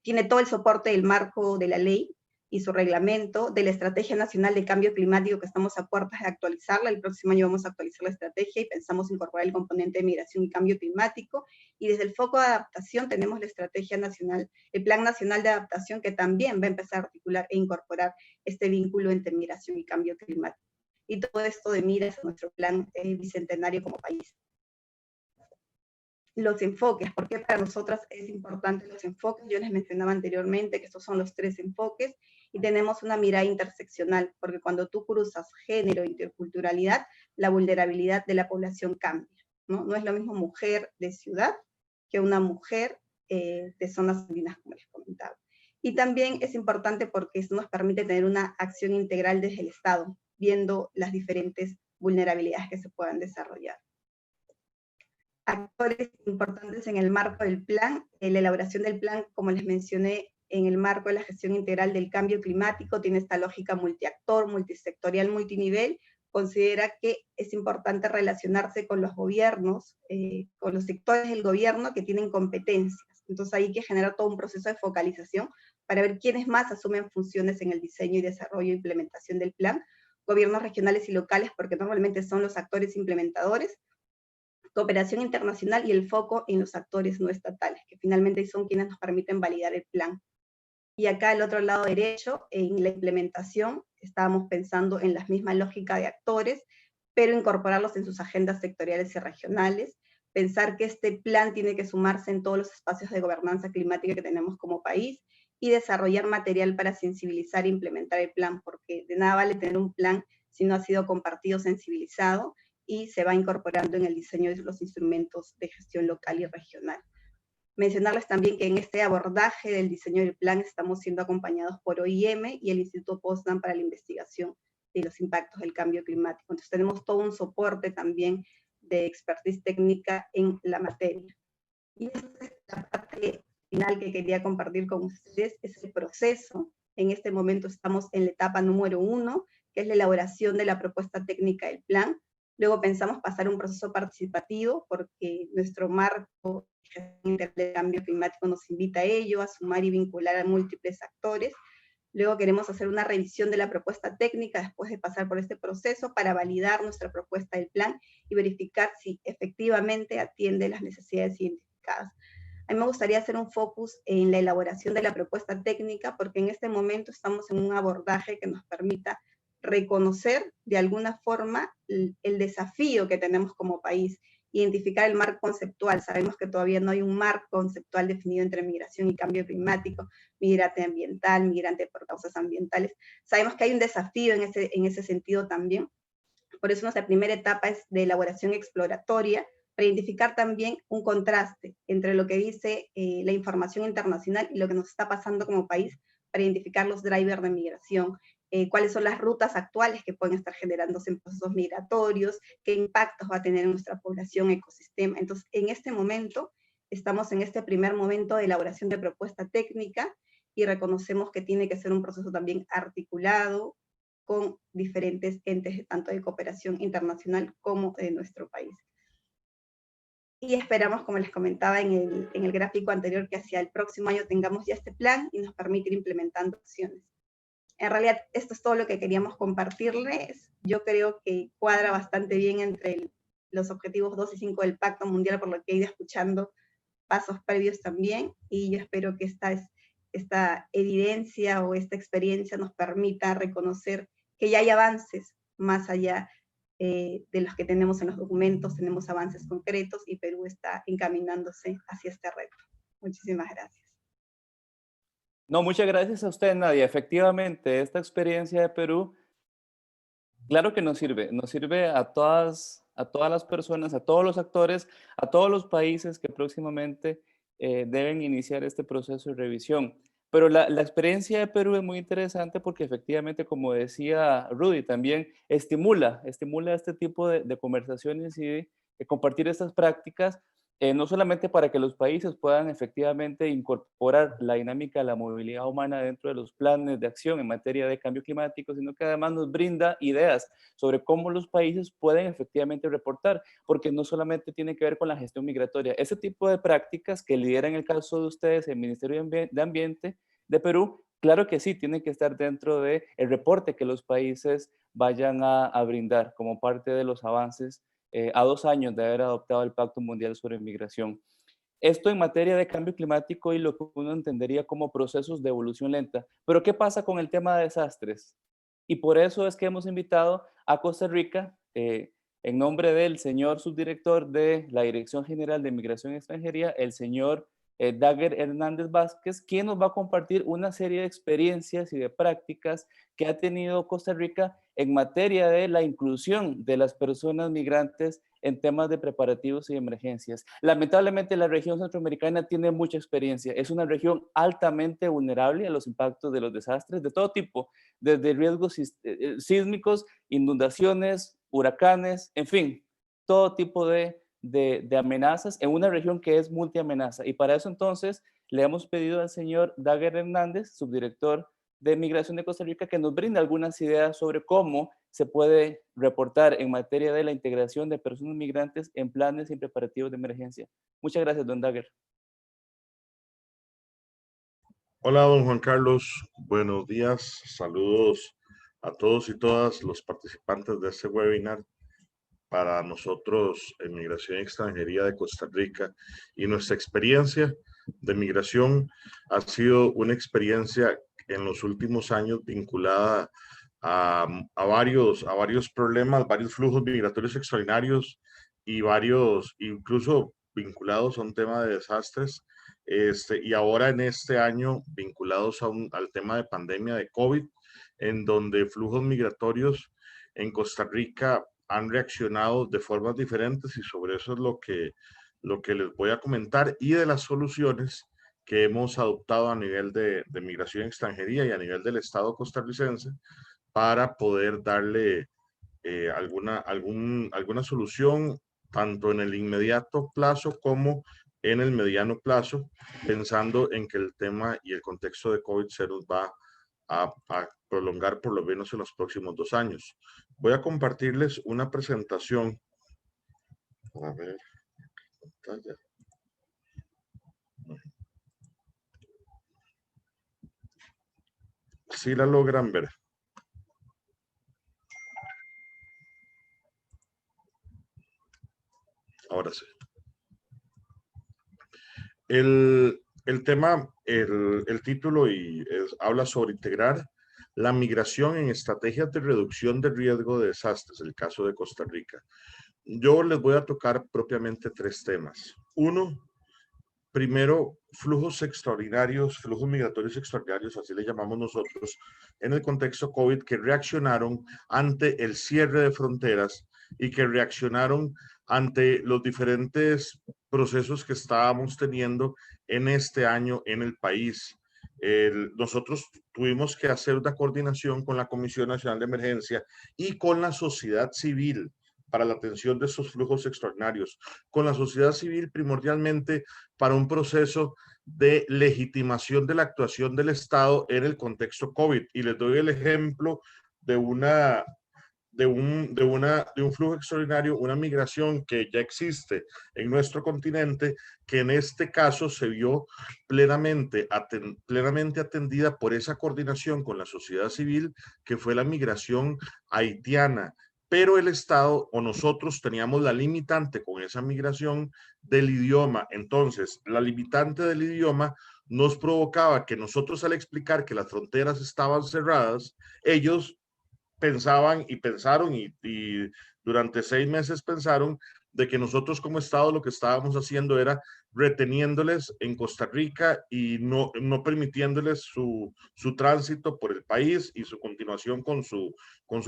tiene todo el soporte del marco de la ley y su reglamento, de la Estrategia Nacional de Cambio Climático, que estamos a puertas de actualizarla. El próximo año vamos a actualizar la estrategia y pensamos incorporar el componente de migración y cambio climático. Y desde el foco de adaptación tenemos la Estrategia Nacional, el Plan Nacional de Adaptación, que también va a empezar a articular e incorporar este vínculo entre migración y cambio climático. Y todo esto de miras a nuestro plan bicentenario como país. Los enfoques, ¿por qué para nosotras es importante los enfoques? Yo les mencionaba anteriormente que estos son los 3 enfoques, y tenemos una mirada interseccional, porque cuando tú cruzas género e interculturalidad, la vulnerabilidad de la población cambia, ¿no? No es lo mismo mujer de ciudad que una mujer de zonas andinas, como les comentaba. Y también es importante porque esto nos permite tener una acción integral desde el Estado, viendo las diferentes vulnerabilidades que se puedan desarrollar. Actores importantes en el marco del plan, la elaboración del plan, como les mencioné, en el marco de la gestión integral del cambio climático, tiene esta lógica multiactor, multisectorial, multinivel. Considera que es importante relacionarse con los gobiernos, con los sectores del gobierno que tienen competencias. Entonces hay que generar todo un proceso de focalización para ver quiénes más asumen funciones en el diseño y desarrollo e implementación del plan. Gobiernos regionales y locales, porque normalmente son los actores implementadores. Cooperación internacional y el foco en los actores no estatales, que finalmente son quienes nos permiten validar el plan. Y acá al otro lado derecho, en la implementación, estábamos pensando en la misma lógica de actores, pero incorporarlos en sus agendas sectoriales y regionales, pensar que este plan tiene que sumarse en todos los espacios de gobernanza climática que tenemos como país, y desarrollar material para sensibilizar e implementar el plan, porque de nada vale tener un plan si no ha sido compartido, sensibilizado, y se va incorporando en el diseño de los instrumentos de gestión local y regional. Mencionarles también que en este abordaje del diseño del plan estamos siendo acompañados por OIM y el Instituto Potsdam para la investigación de los impactos del cambio climático. Entonces tenemos todo un soporte también de expertise técnica en la materia. Y esta es la parte final que quería compartir con ustedes, es el proceso. En este momento estamos en la etapa número 1, que es la elaboración de la propuesta técnica del plan. Luego pensamos pasar un proceso participativo, porque nuestro marco de cambio climático nos invita a ello, a sumar y vincular a múltiples actores. Luego queremos hacer una revisión de la propuesta técnica después de pasar por este proceso para validar nuestra propuesta del plan y verificar si efectivamente atiende las necesidades identificadas. A mí me gustaría hacer un focus en la elaboración de la propuesta técnica, porque en este momento estamos en un abordaje que nos permita reconocer de alguna forma el desafío que tenemos como país, identificar el marco conceptual. Sabemos que todavía no hay un marco conceptual definido entre migración y cambio climático, migrante ambiental, migrante por causas ambientales. Sabemos que hay un desafío en ese sentido también. Por eso nuestra primera etapa es de elaboración exploratoria, para identificar también un contraste entre lo que dice la información internacional y lo que nos está pasando como país, para identificar los drivers de migración, cuáles son las rutas actuales que pueden estar generándose en procesos migratorios, qué impactos va a tener en nuestra población, ecosistema. Entonces, en este momento, estamos en este primer momento de elaboración de propuesta técnica y reconocemos que tiene que ser un proceso también articulado con diferentes entes, tanto de cooperación internacional como de nuestro país. Y esperamos, como les comentaba en el gráfico anterior, que hacia el próximo año tengamos ya este plan y nos permite ir implementando acciones. En realidad, esto es todo lo que queríamos compartirles. Yo creo que cuadra bastante bien entre los objetivos 2 y 5 del Pacto Mundial, por lo que he ido escuchando pasos previos también, y yo espero que esta evidencia o esta experiencia nos permita reconocer que ya hay avances más allá de los que tenemos en los documentos, tenemos avances concretos y Perú está encaminándose hacia este reto. Muchísimas gracias. No, muchas gracias a usted, Nadia. Efectivamente, esta experiencia de Perú, claro que nos sirve a todas las personas, a todos los actores, a todos los países que próximamente deben iniciar este proceso de revisión. Pero la experiencia de Perú es muy interesante porque efectivamente, como decía Rudy, también estimula este tipo de conversaciones y de compartir estas prácticas, no solamente para que los países puedan efectivamente incorporar la dinámica de la movilidad humana dentro de los planes de acción en materia de cambio climático, sino que además nos brinda ideas sobre cómo los países pueden efectivamente reportar, porque no solamente tiene que ver con la gestión migratoria. Ese tipo de prácticas que lidera en el caso de ustedes el Ministerio de Ambiente de Perú, claro que sí, tiene que estar dentro del reporte que los países vayan a brindar como parte de los avances a 2 años de haber adoptado el Pacto Mundial sobre Migración. Esto en materia de cambio climático y lo que uno entendería como procesos de evolución lenta. Pero ¿qué pasa con el tema de desastres? Y por eso es que hemos invitado a Costa Rica, en nombre del señor subdirector de la Dirección General de Migración y Extranjería, el señor Dagger Hernández Vázquez, quien nos va a compartir una serie de experiencias y de prácticas que ha tenido Costa Rica en materia de la inclusión de las personas migrantes en temas de preparativos y emergencias. Lamentablemente la región centroamericana tiene mucha experiencia, es una región altamente vulnerable a los impactos de los desastres de todo tipo, desde riesgos sísmicos, inundaciones, huracanes, en fin, todo tipo de amenazas en una región que es multiamenaza. Y para eso entonces le hemos pedido al señor Dagger Hernández, subdirector de Migración de Costa Rica, que nos brinde algunas ideas sobre cómo se puede reportar en materia de la integración de personas migrantes en planes y preparativos de emergencia. Muchas gracias, don Dagger. Hola, don Juan Carlos. Buenos días. Saludos a todos y todas los participantes de este webinar. Para nosotros en Migración y Extranjería de Costa Rica y nuestra experiencia de migración ha sido una experiencia en los últimos años vinculada a varios problemas, varios flujos migratorios extraordinarios y varios incluso vinculados a un tema de desastres, y ahora en este año vinculados al tema de pandemia de COVID, en donde flujos migratorios en Costa Rica han reaccionado de formas diferentes, y sobre eso es lo que les voy a comentar, y de las soluciones que hemos adoptado a nivel de migración y extranjería y a nivel del Estado costarricense para poder darle alguna solución tanto en el inmediato plazo como en el mediano plazo, pensando en que el tema y el contexto de COVID se nos va a prolongar por lo menos en los próximos 2 años. Voy a compartirles una presentación. A ver, pantalla. ¿Sí la logran ver? Ahora sí. El tema, el título habla sobre integrar la migración en estrategias de reducción de riesgo de desastres, el caso de Costa Rica. Yo les voy a tocar propiamente 3 temas. Uno, primero, flujos extraordinarios, flujos migratorios extraordinarios, así le llamamos nosotros, en el contexto COVID, que reaccionaron ante el cierre de fronteras y que reaccionaron ante los diferentes procesos que estábamos teniendo en este año en el país. Nosotros tuvimos que hacer una coordinación con la Comisión Nacional de Emergencia y con la sociedad civil para la atención de estos flujos extraordinarios, con la sociedad civil primordialmente para un proceso de legitimación de la actuación del Estado en el contexto COVID. Y les doy el ejemplo de un flujo extraordinario, una migración que ya existe en nuestro continente, que en este caso se vio plenamente atendida por esa coordinación con la sociedad civil, que fue la migración haitiana. Pero el Estado o nosotros teníamos la limitante con esa migración del idioma. Entonces, la limitante del idioma nos provocaba que nosotros, al explicar que las fronteras estaban cerradas, ellos pensaban y pensaron y durante 6 meses pensaron de que nosotros como Estado lo que estábamos haciendo era reteniéndoles en Costa Rica y no permitiéndoles su tránsito por el país y su continuación con su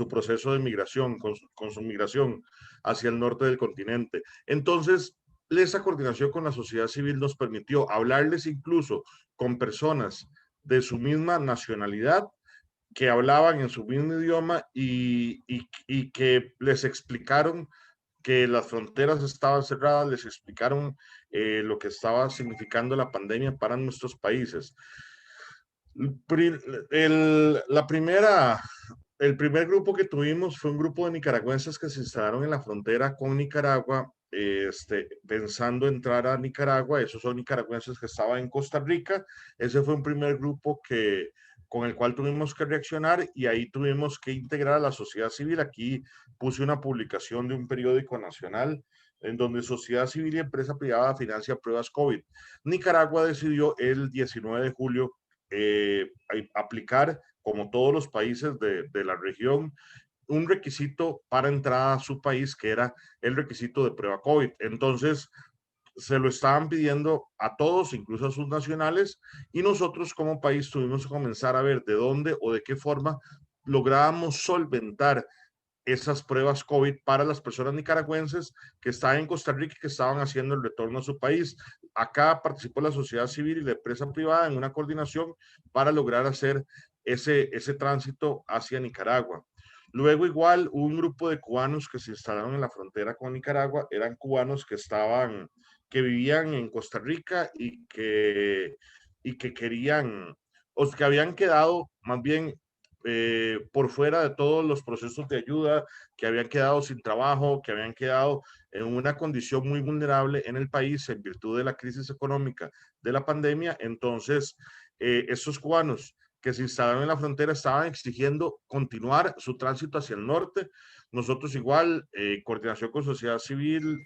proceso de migración, con su migración hacia el norte del continente. Entonces, esa coordinación con la sociedad civil nos permitió hablarles incluso con personas de su misma nacionalidad que hablaban en su mismo idioma y que les explicaron que las fronteras estaban cerradas, les explicaron lo que estaba significando la pandemia para nuestros países. El primer grupo que tuvimos fue un grupo de nicaragüenses que se instalaron en la frontera con Nicaragua, pensando entrar a Nicaragua. Esos son nicaragüenses que estaban en Costa Rica. Ese fue un primer grupo con el cual tuvimos que reaccionar y ahí tuvimos que integrar a la sociedad civil. Aquí puse una publicación de un periódico nacional en donde sociedad civil y empresa privada financia pruebas COVID. Nicaragua decidió el 19 de julio aplicar, como todos los países de la región, un requisito para entrada a su país que era el requisito de prueba COVID. Entonces, se lo estaban pidiendo a todos, incluso a sus nacionales, y nosotros como país tuvimos que comenzar a ver de dónde o de qué forma lográbamos solventar esas pruebas COVID para las personas nicaragüenses que estaban en Costa Rica y que estaban haciendo el retorno a su país. Acá participó la sociedad civil y la empresa privada en una coordinación para lograr hacer ese tránsito hacia Nicaragua. Luego igual un grupo de cubanos que se instalaron en la frontera con Nicaragua, eran cubanos que vivían en Costa Rica y que querían, o que habían quedado más bien por fuera de todos los procesos de ayuda, que habían quedado sin trabajo, que habían quedado en una condición muy vulnerable en el país en virtud de la crisis económica de la pandemia. Entonces, esos cubanos que se instalaron en la frontera estaban exigiendo continuar su tránsito hacia el norte. Nosotros igual, coordinación con sociedad civil,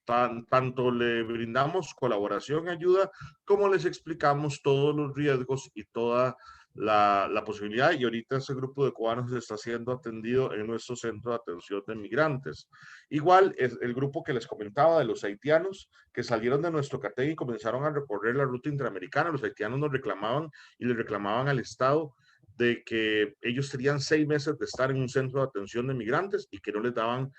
tanto le brindamos colaboración, ayuda, como les explicamos todos los riesgos y toda la posibilidad, y ahorita ese grupo de cubanos está siendo atendido en nuestro centro de atención de migrantes. Igual es el grupo que les comentaba de los haitianos que salieron de nuestro CATEG y comenzaron a recorrer la ruta interamericana. Los haitianos nos reclamaban y le reclamaban al Estado de que ellos tenían 6 meses de estar en un centro de atención de migrantes y que no les daban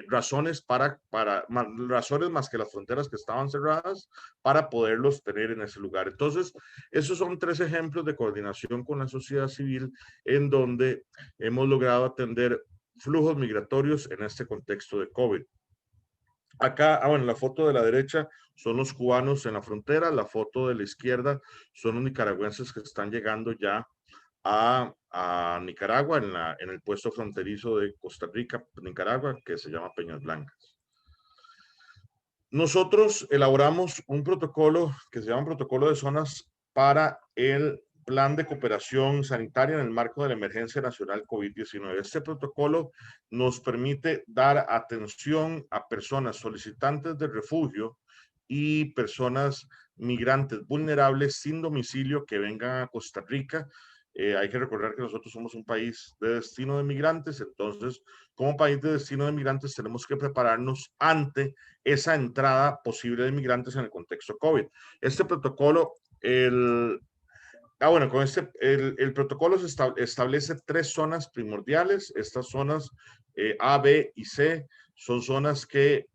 razones razones más que las fronteras que estaban cerradas para poderlos tener en ese lugar. Entonces, esos son 3 ejemplos de coordinación con la sociedad civil en donde hemos logrado atender flujos migratorios en este contexto de COVID. Acá, bueno, la foto de la derecha son los cubanos en la frontera, la foto de la izquierda son los nicaragüenses que están llegando ya a Nicaragua, en el puesto fronterizo de Costa Rica, Nicaragua, que se llama Peñas Blancas. Nosotros elaboramos un protocolo que se llama Protocolo de Zonas para el Plan de Cooperación Sanitaria en el marco de la Emergencia Nacional COVID-19. Este protocolo nos permite dar atención a personas solicitantes de refugio y personas migrantes vulnerables sin domicilio que vengan a Costa Rica. Hay que recordar que nosotros somos un país de destino de migrantes, entonces como país de destino de migrantes tenemos que prepararnos ante esa entrada posible de migrantes en el contexto COVID. Este protocolo, Bueno, con el protocolo establece 3 zonas primordiales. Estas zonas A, B y C son zonas que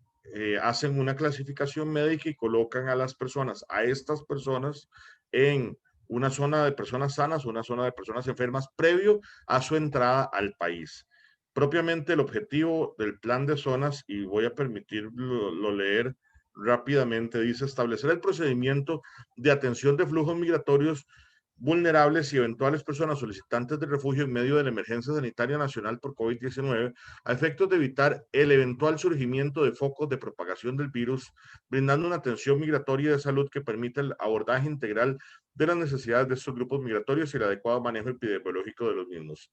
hacen una clasificación médica y colocan a estas personas en una zona de personas sanas, una zona de personas enfermas, previo a su entrada al país. Propiamente el objetivo del plan de zonas, y voy a permitirlo leer rápidamente, dice: establecer el procedimiento de atención de flujos migratorios vulnerables y eventuales personas solicitantes de refugio en medio de la emergencia sanitaria nacional por COVID-19, a efectos de evitar el eventual surgimiento de focos de propagación del virus, brindando una atención migratoria de salud que permita el abordaje integral de las necesidades de estos grupos migratorios y el adecuado manejo epidemiológico de los mismos.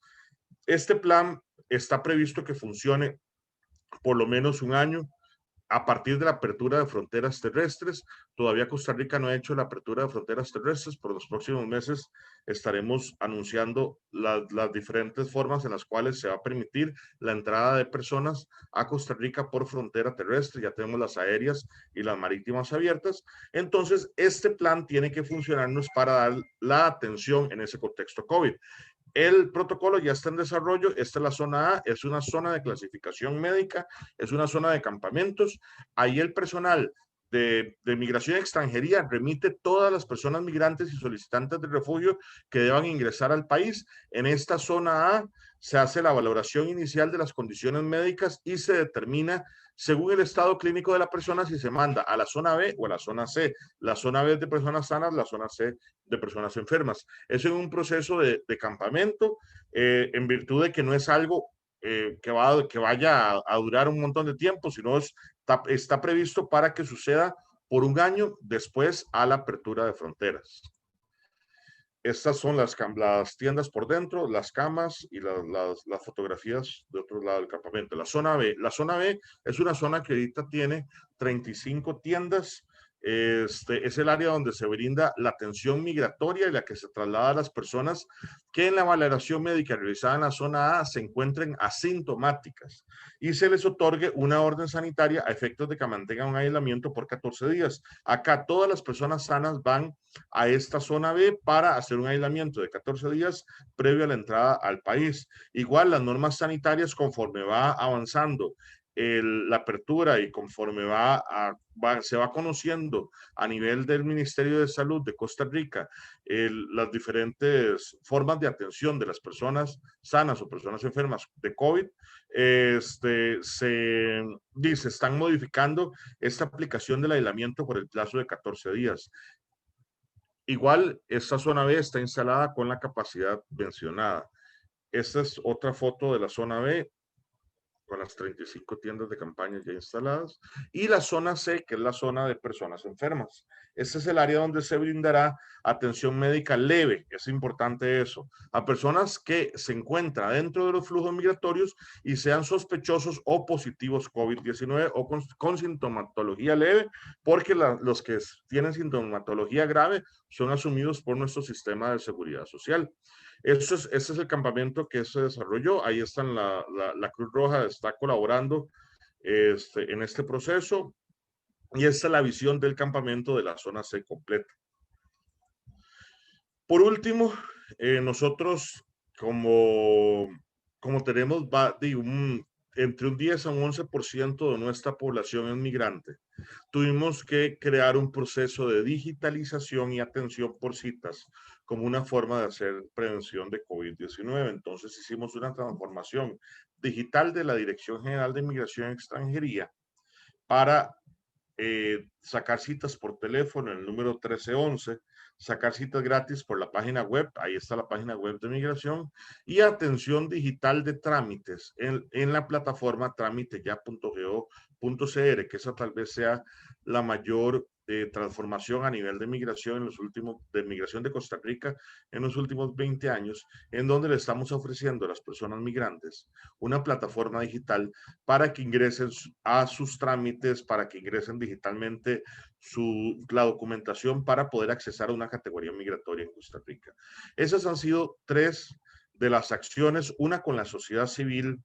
Este plan está previsto que funcione por lo menos un año. A partir de la apertura de fronteras terrestres, todavía Costa Rica no ha hecho la apertura de fronteras terrestres. Por los próximos meses estaremos anunciando las diferentes formas en las cuales se va a permitir la entrada de personas a Costa Rica por frontera terrestre. Ya tenemos las aéreas y las marítimas abiertas. Entonces, este plan tiene que funcionarnos para dar la atención en ese contexto COVID. El protocolo ya está en desarrollo. Esta es la zona A, es una zona de clasificación médica, es una zona de campamentos. Ahí el personal de Migración y Extranjería remite todas las personas migrantes y solicitantes de refugio que deban ingresar al país. En esta zona A se hace la valoración inicial de las condiciones médicas y se determina, según el estado clínico de la persona, si se manda a la zona B o a la zona C. La zona B es de personas sanas, la zona C de personas enfermas. Eso es un proceso de campamento, en virtud de que no es algo que vaya a durar un montón de tiempo, sino está previsto para que suceda por un año después a la apertura de fronteras. Estas son las tiendas por dentro, las camas y las fotografías de otro lado del campamento. La zona B es una zona que ahorita tiene 35 tiendas. Es el área donde se brinda la atención migratoria y la que se traslada a las personas que en la valoración médica realizada en la zona A se encuentren asintomáticas y se les otorgue una orden sanitaria a efectos de que mantengan un aislamiento por 14 días. Acá todas las personas sanas van a esta zona B para hacer un aislamiento de 14 días previo a la entrada al país. Igual las normas sanitarias, conforme va avanzando la apertura y conforme se va conociendo a nivel del Ministerio de Salud de Costa Rica las diferentes formas de atención de las personas sanas o personas enfermas de COVID, se están modificando esta aplicación del aislamiento por el plazo de 14 días. Igual, esta zona B está instalada con la capacidad mencionada. Esta es otra foto de la zona B, con las 35 tiendas de campaña ya instaladas, y la zona C, que es la zona de personas enfermas. Este es el área donde se brindará atención médica leve, es importante eso, a personas que se encuentran dentro de los flujos migratorios y sean sospechosos o positivos COVID-19 o con sintomatología leve, porque los que tienen sintomatología grave son asumidos por nuestro sistema de seguridad social. Este es el campamento que se desarrolló. Ahí están la Cruz Roja, está colaborando en este proceso. Y esta es la visión del campamento de la zona C completa. Por último, nosotros como tenemos entre un 10 a un 11% de nuestra población es migrante, tuvimos que crear un proceso de digitalización y atención por citas como una forma de hacer prevención de COVID-19. Entonces hicimos una transformación digital de la Dirección General de Migración y Extranjería para sacar citas por teléfono, el número 1311, sacar citas gratis por la página web, ahí está la página web de migración, y atención digital de trámites en la plataforma tramiteya.go.cr, que esa tal vez sea la mayor transformación a nivel de migración de migración de Costa Rica en los últimos 20 años, en donde le estamos ofreciendo a las personas migrantes una plataforma digital para que ingresen a sus trámites, para que ingresen digitalmente la documentación para poder accesar a una categoría migratoria en Costa Rica. Esas han sido 3 de las acciones, una con la sociedad civil,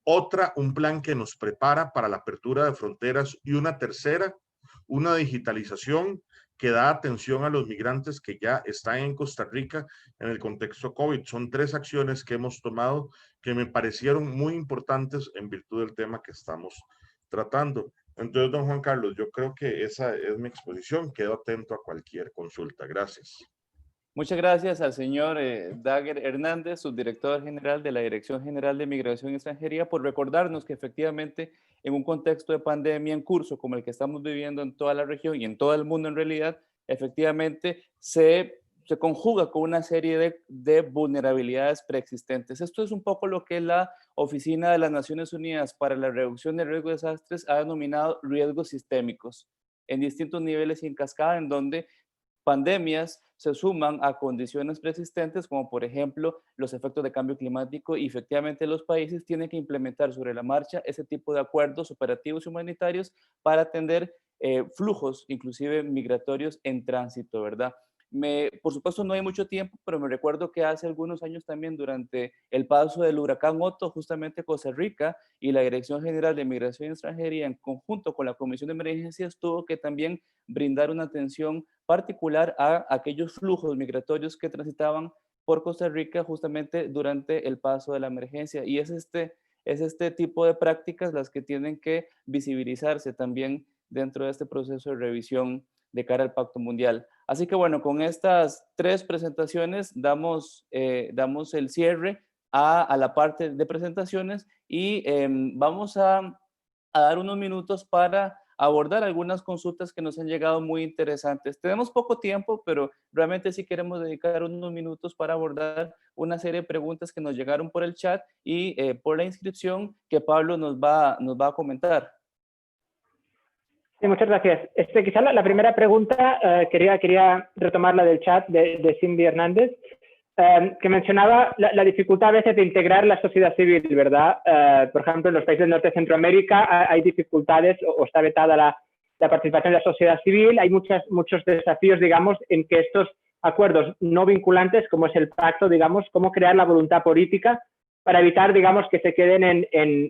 otra, un plan que nos prepara para la apertura de fronteras, y una tercera, una digitalización que da atención a los migrantes que ya están en Costa Rica en el contexto COVID. Son 3 acciones que hemos tomado que me parecieron muy importantes en virtud del tema que estamos tratando. Entonces, don Juan Carlos, yo creo que esa es mi exposición. Quedo atento a cualquier consulta. Gracias. Muchas gracias al señor Daguer Hernández, subdirector general de la Dirección General de Migración y Extranjería, por recordarnos que efectivamente en un contexto de pandemia en curso como el que estamos viviendo en toda la región y en todo el mundo en realidad, efectivamente se conjuga con una serie de vulnerabilidades preexistentes. Esto es un poco lo que la Oficina de las Naciones Unidas para la Reducción de Riesgos de Desastres ha denominado riesgos sistémicos en distintos niveles y en cascada, en donde pandemias se suman a condiciones preexistentes, como por ejemplo los efectos de cambio climático, y efectivamente los países tienen que implementar sobre la marcha ese tipo de acuerdos operativos y humanitarios para atender flujos, inclusive migratorios en tránsito, ¿verdad? Por supuesto no hay mucho tiempo, pero me recuerdo que hace algunos años también, durante el paso del huracán Otto, justamente Costa Rica y la Dirección General de Migración y Extranjería, en conjunto con la Comisión de Emergencias, tuvo que también brindar una atención particular a aquellos flujos migratorios que transitaban por Costa Rica justamente durante el paso de la emergencia. Y es este tipo de prácticas las que tienen que visibilizarse también dentro de este proceso de revisión de cara al Pacto Mundial. Así que bueno, con estas 3 presentaciones damos el cierre a la parte de presentaciones y vamos a dar unos minutos para abordar algunas consultas que nos han llegado muy interesantes. Tenemos poco tiempo, pero realmente sí queremos dedicar unos minutos para abordar una serie de preguntas que nos llegaron por el chat y por la inscripción que Pablo nos va a comentar. Sí, muchas gracias. Quizá la primera pregunta, quería retomar la del chat de Cindy Hernández, que mencionaba la dificultad a veces de integrar la sociedad civil, ¿verdad? Por ejemplo, en los países del norte de Centroamérica hay dificultades o está vetada la participación de la sociedad civil. Hay muchos desafíos, digamos, en que estos acuerdos no vinculantes, como es el pacto, digamos, cómo crear la voluntad política para evitar, digamos, que se queden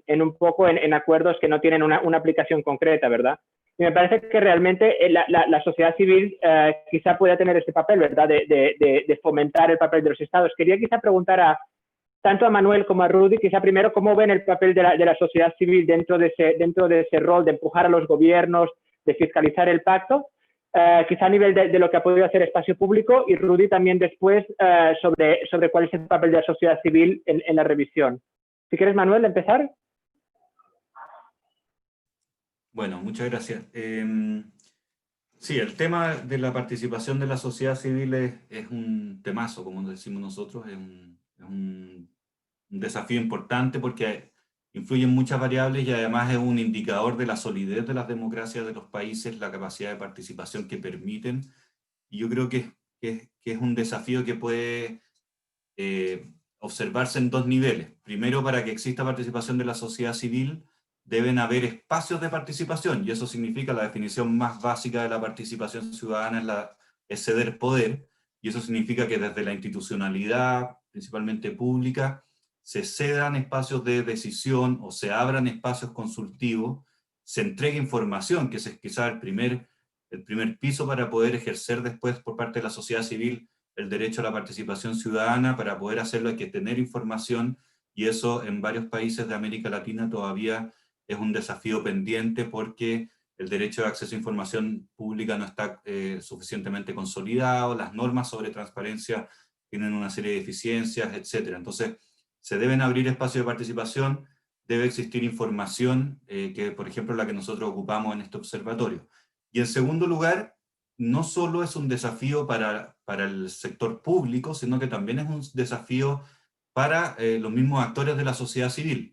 un poco en acuerdos que no tienen una aplicación concreta, ¿verdad? Y me parece que realmente la sociedad civil quizá pueda tener este papel, ¿verdad?, de fomentar el papel de los estados. Quería quizá preguntar tanto a Manuel como a Rudy, quizá primero, ¿cómo ven el papel de la sociedad civil dentro de ese rol de empujar a los gobiernos, de fiscalizar el pacto? Quizá a nivel de lo que ha podido hacer Espacio Público, y Rudy también después sobre cuál es el papel de la sociedad civil en la revisión. Si quieres, Manuel, empezar. Bueno, muchas gracias. Sí, el tema de la participación de la sociedad civil es un temazo, como decimos nosotros, es un desafío importante porque influyen muchas variables y además es un indicador de la solidez de las democracias de los países, la capacidad de participación que permiten. Y yo creo que es un desafío que puede observarse en 2 niveles. Primero, para que exista participación de la sociedad civil, deben haber espacios de participación, y eso significa la definición más básica de la participación ciudadana es ceder poder, y eso significa que desde la institucionalidad, principalmente pública, se cedan espacios de decisión o se abran espacios consultivos, se entregue información, que es quizá el primer piso para poder ejercer después por parte de la sociedad civil el derecho a la participación ciudadana. Para poder hacerlo hay que tener información, y eso en varios países de América Latina todavía es un desafío pendiente porque el derecho de acceso a información pública no está suficientemente consolidado, las normas sobre transparencia tienen una serie de deficiencias, etc. Entonces, se deben abrir espacios de participación, debe existir información, que por ejemplo la que nosotros ocupamos en este observatorio. Y en segundo lugar, no solo es un desafío para el sector público, sino que también es un desafío para los mismos actores de la sociedad civil.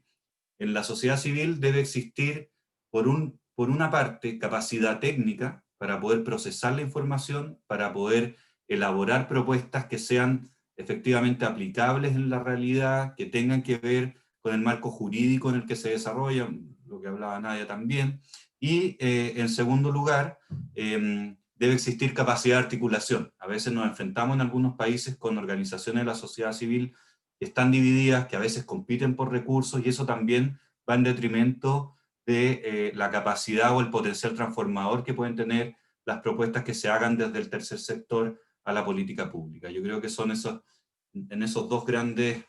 En la sociedad civil debe existir, por una parte, capacidad técnica para poder procesar la información, para poder elaborar propuestas que sean efectivamente aplicables en la realidad, que tengan que ver con el marco jurídico en el que se desarrolla, lo que hablaba Nadia también. Y en segundo lugar, debe existir capacidad de articulación. A veces nos enfrentamos en algunos países con organizaciones de la sociedad civil que están divididas, que a veces compiten por recursos, y eso también va en detrimento de la capacidad o el potencial transformador que pueden tener las propuestas que se hagan desde el tercer sector a la política pública. Yo creo que son en esos dos grandes,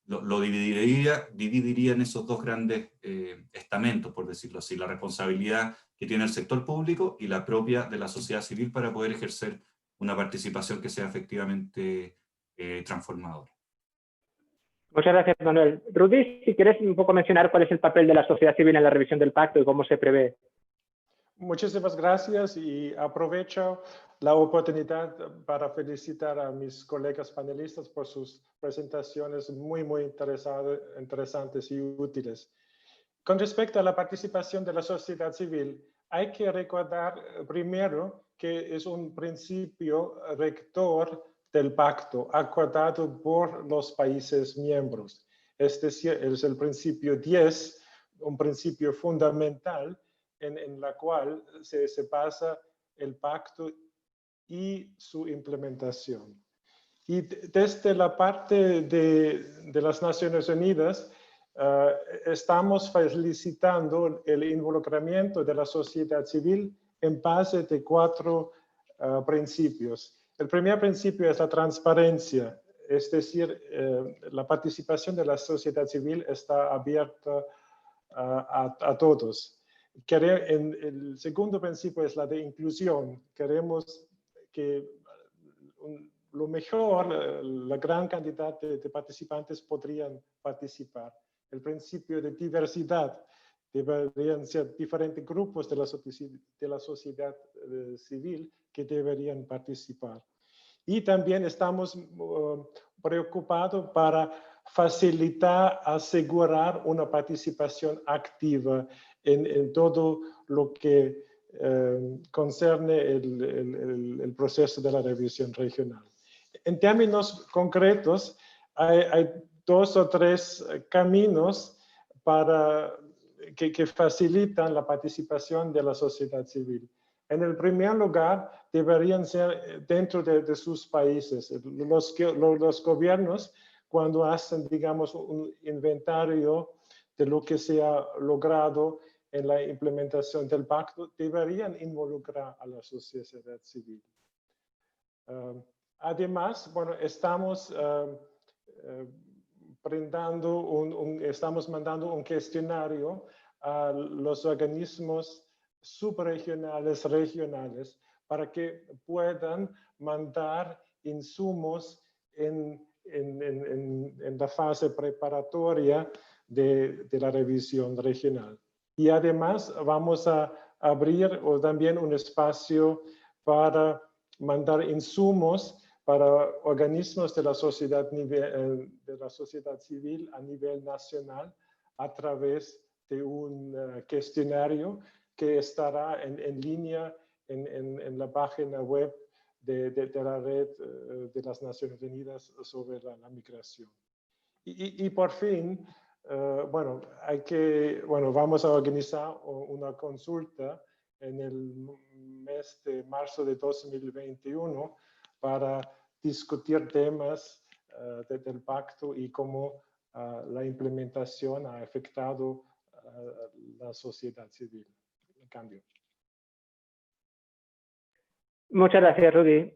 lo dividiría en esos dos grandes estamentos, por decirlo así, la responsabilidad que tiene el sector público y la propia de la sociedad civil para poder ejercer una participación que sea efectivamente transformadora. Muchas gracias, Manuel. Rudy, si quieres un poco mencionar cuál es el papel de la sociedad civil en la revisión del pacto y cómo se prevé. Muchísimas gracias y aprovecho la oportunidad para felicitar a mis colegas panelistas por sus presentaciones muy interesantes y útiles. Con respecto a la participación de la sociedad civil, hay que recordar primero que es un principio rector del pacto acordado por los países miembros. Es decir, es el principio 10, un principio fundamental en la cual se basa el pacto y su implementación. Y desde la parte de las Naciones Unidas, estamos felicitando el involucramiento de la sociedad civil en base de 4 principios. El primer principio es la transparencia, es decir, la participación de la sociedad civil está abierta a todos. El segundo principio es la de inclusión. Queremos que lo mejor, la gran cantidad de participantes podrían participar. El principio de diversidad. Deberían ser diferentes grupos de la sociedad civil que deberían participar. Y también estamos preocupados para facilitar, asegurar una participación activa en todo lo que concerne el proceso de la revisión regional. En términos concretos, hay 2 o 3 caminos que facilitan la participación de la sociedad civil. En el primer lugar, deberían ser dentro de sus países. Los gobiernos, cuando hacen, digamos, un inventario de lo que se ha logrado en la implementación del pacto, deberían involucrar a la sociedad civil. Además, bueno, estamos mandando un cuestionario a los organismos subregionales, regionales, para que puedan mandar insumos en la fase preparatoria de la revisión regional. Y además vamos a abrir también un espacio para mandar insumos para organismos de la sociedad civil a nivel nacional a través de un cuestionario que estará en línea en la página web de la red de las Naciones Unidas sobre la migración. Y por fin, vamos a organizar una consulta en el mes de marzo de 2021 para discutir temas del pacto y cómo la implementación ha afectado la sociedad civil. En cambio. Muchas gracias, Rudy.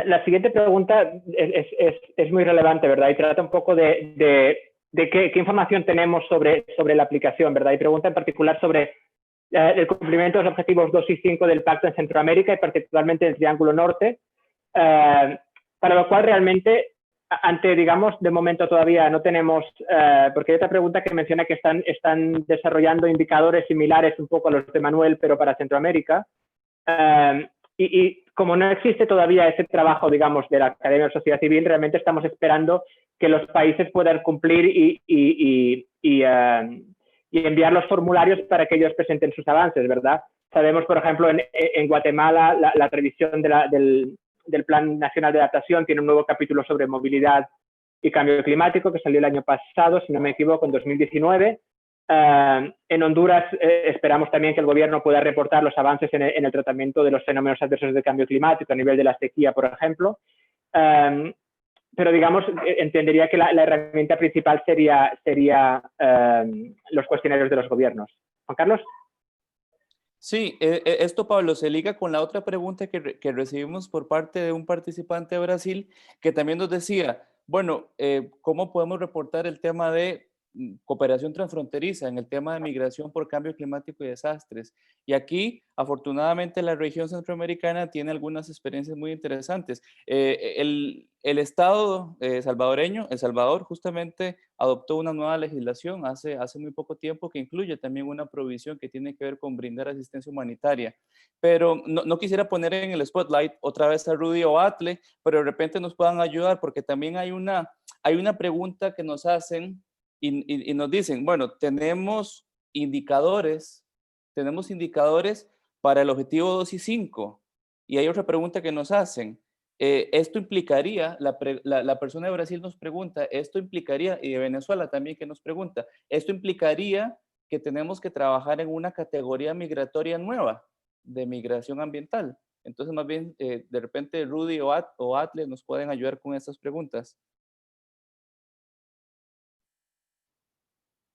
La siguiente pregunta es muy relevante, ¿verdad? Y trata un poco de qué información tenemos sobre la aplicación, ¿verdad? Y pregunta en particular sobre el cumplimiento de los objetivos 2 y 5 del pacto en Centroamérica y particularmente en el Triángulo Norte, para lo cual realmente, digamos, de momento todavía no tenemos, porque hay otra pregunta que menciona que están desarrollando indicadores similares un poco a los de Manuel, pero para Centroamérica. Y como no existe todavía ese trabajo, digamos, de la Academia de Sociedad Civil, realmente estamos esperando que los países puedan cumplir y enviar los formularios para que ellos presenten sus avances, ¿verdad? Sabemos, por ejemplo, en Guatemala, la revisión del Plan Nacional de Adaptación tiene un nuevo capítulo sobre movilidad y cambio climático que salió el año pasado, si no me equivoco, en 2019. En Honduras esperamos también que el gobierno pueda reportar los avances en el tratamiento de los fenómenos adversos del cambio climático a nivel de la sequía, por ejemplo. Pero, digamos, entendería que la herramienta principal sería los cuestionarios de los gobiernos. Juan Carlos. Sí, esto, Pablo, se liga con la otra pregunta que recibimos por parte de un participante de Brasil que también nos decía, bueno, ¿cómo podemos reportar el tema de cooperación transfronteriza en el tema de migración por cambio climático y desastres? Y aquí, afortunadamente, la región centroamericana tiene algunas experiencias muy interesantes. El Estado salvadoreño, El Salvador, justamente adoptó una nueva legislación hace muy poco tiempo que incluye también una provisión que tiene que ver con brindar asistencia humanitaria. Pero no quisiera poner en el spotlight otra vez a Rudy o Atle, pero de repente nos puedan ayudar porque también hay una pregunta que nos hacen y nos dicen, bueno, tenemos indicadores para el objetivo 2 y 5. Y hay otra pregunta que nos hacen. Esto implicaría, la persona de Brasil nos pregunta, esto implicaría, y de Venezuela también que nos pregunta, esto implicaría que tenemos que trabajar en una categoría migratoria nueva de migración ambiental. Entonces, más bien, de repente Rudy o Atle nos pueden ayudar con estas preguntas.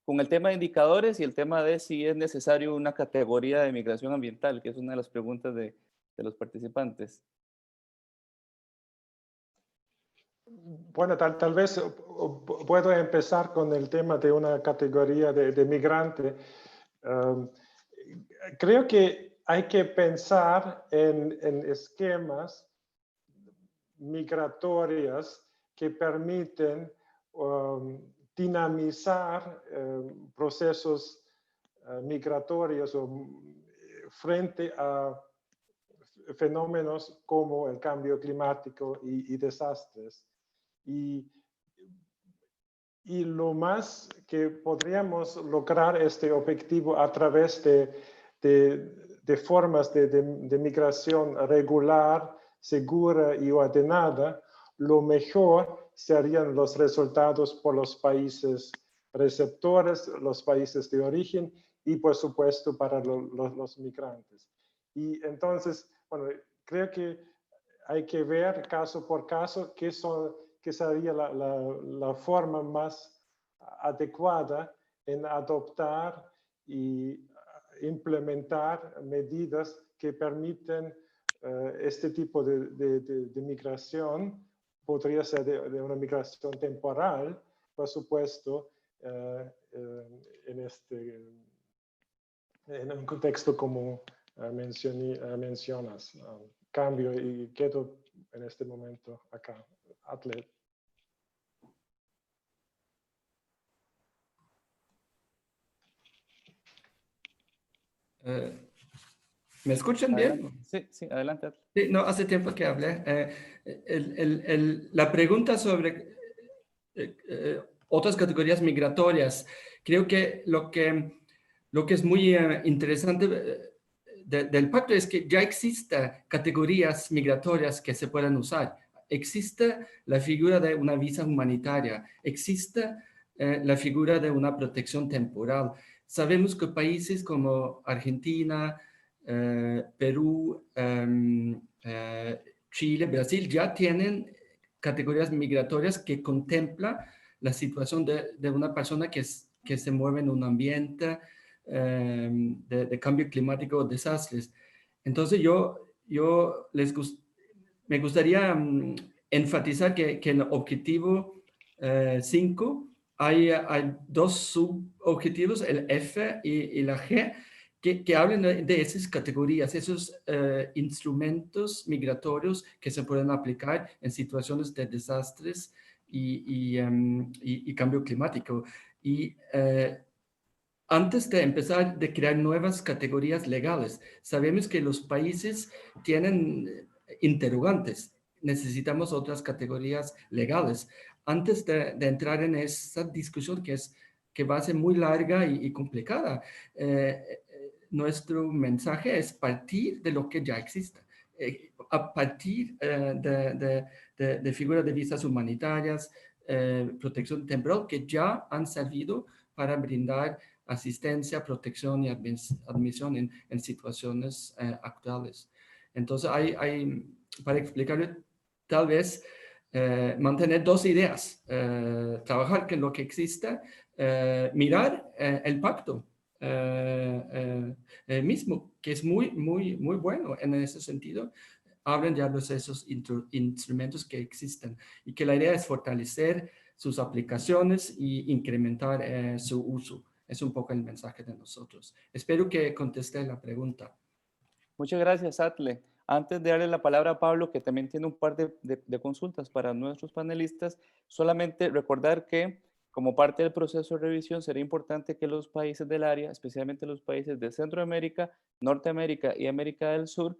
Con el tema de indicadores y el tema de si es necesario una categoría de migración ambiental, que es una de las preguntas de los participantes. Bueno, tal vez puedo empezar con el tema de una categoría de migrante. Creo que hay que pensar en esquemas migratorios que permiten dinamizar procesos migratorios frente a fenómenos como el cambio climático y desastres. Y lo más que podríamos lograr este objetivo a través de formas de migración regular, segura y ordenada, lo mejor serían los resultados por los países receptores, los países de origen y, por supuesto, para los migrantes. Y entonces, bueno, creo que hay que ver caso por caso qué sería la forma más adecuada en adoptar y implementar medidas que permiten este tipo de migración. Podría ser de una migración temporal, por supuesto, en un contexto como mencionas. Cambio y quedo en este momento acá. Atle. ¿Me escuchan bien? Sí, adelante. Sí, no, hace tiempo que hablé. La pregunta sobre otras categorías migratorias, creo que lo que es muy interesante del pacto es que ya existen categorías migratorias que se pueden usar. Existe la figura de una visa humanitaria, existe la figura de una protección temporal. Sabemos que países como Argentina, Perú, Chile, Brasil ya tienen categorías migratorias que contemplan la situación de una persona que se mueve en un ambiente de cambio climático o desastres. Entonces me gustaría enfatizar que en el objetivo 5 hay dos subobjetivos, el F y la G, que hablan de esas categorías, esos instrumentos migratorios que se pueden aplicar en situaciones de desastres y cambio climático. Y antes de empezar a crear nuevas categorías legales, sabemos que los países tienen interrogantes. Necesitamos otras categorías legales. Antes de entrar en esa discusión que va a ser muy larga y complicada, nuestro mensaje es partir de lo que ya existe. A partir de figuras de visas humanitarias, protección temporal, que ya han servido para brindar asistencia, protección y admisión en situaciones actuales. Entonces, para explicarlo, tal vez mantener dos ideas, trabajar con lo que existe, mirar el pacto mismo, que es muy bueno en ese sentido. Abren ya esos instrumentos que existen y que la idea es fortalecer sus aplicaciones y incrementar su uso. Es un poco el mensaje de nosotros. Espero que contesté la pregunta. Muchas gracias, Atle. Antes de darle la palabra a Pablo, que también tiene un par de consultas para nuestros panelistas, solamente recordar que como parte del proceso de revisión sería importante que los países del área, especialmente los países de Centroamérica, Norteamérica y América del Sur,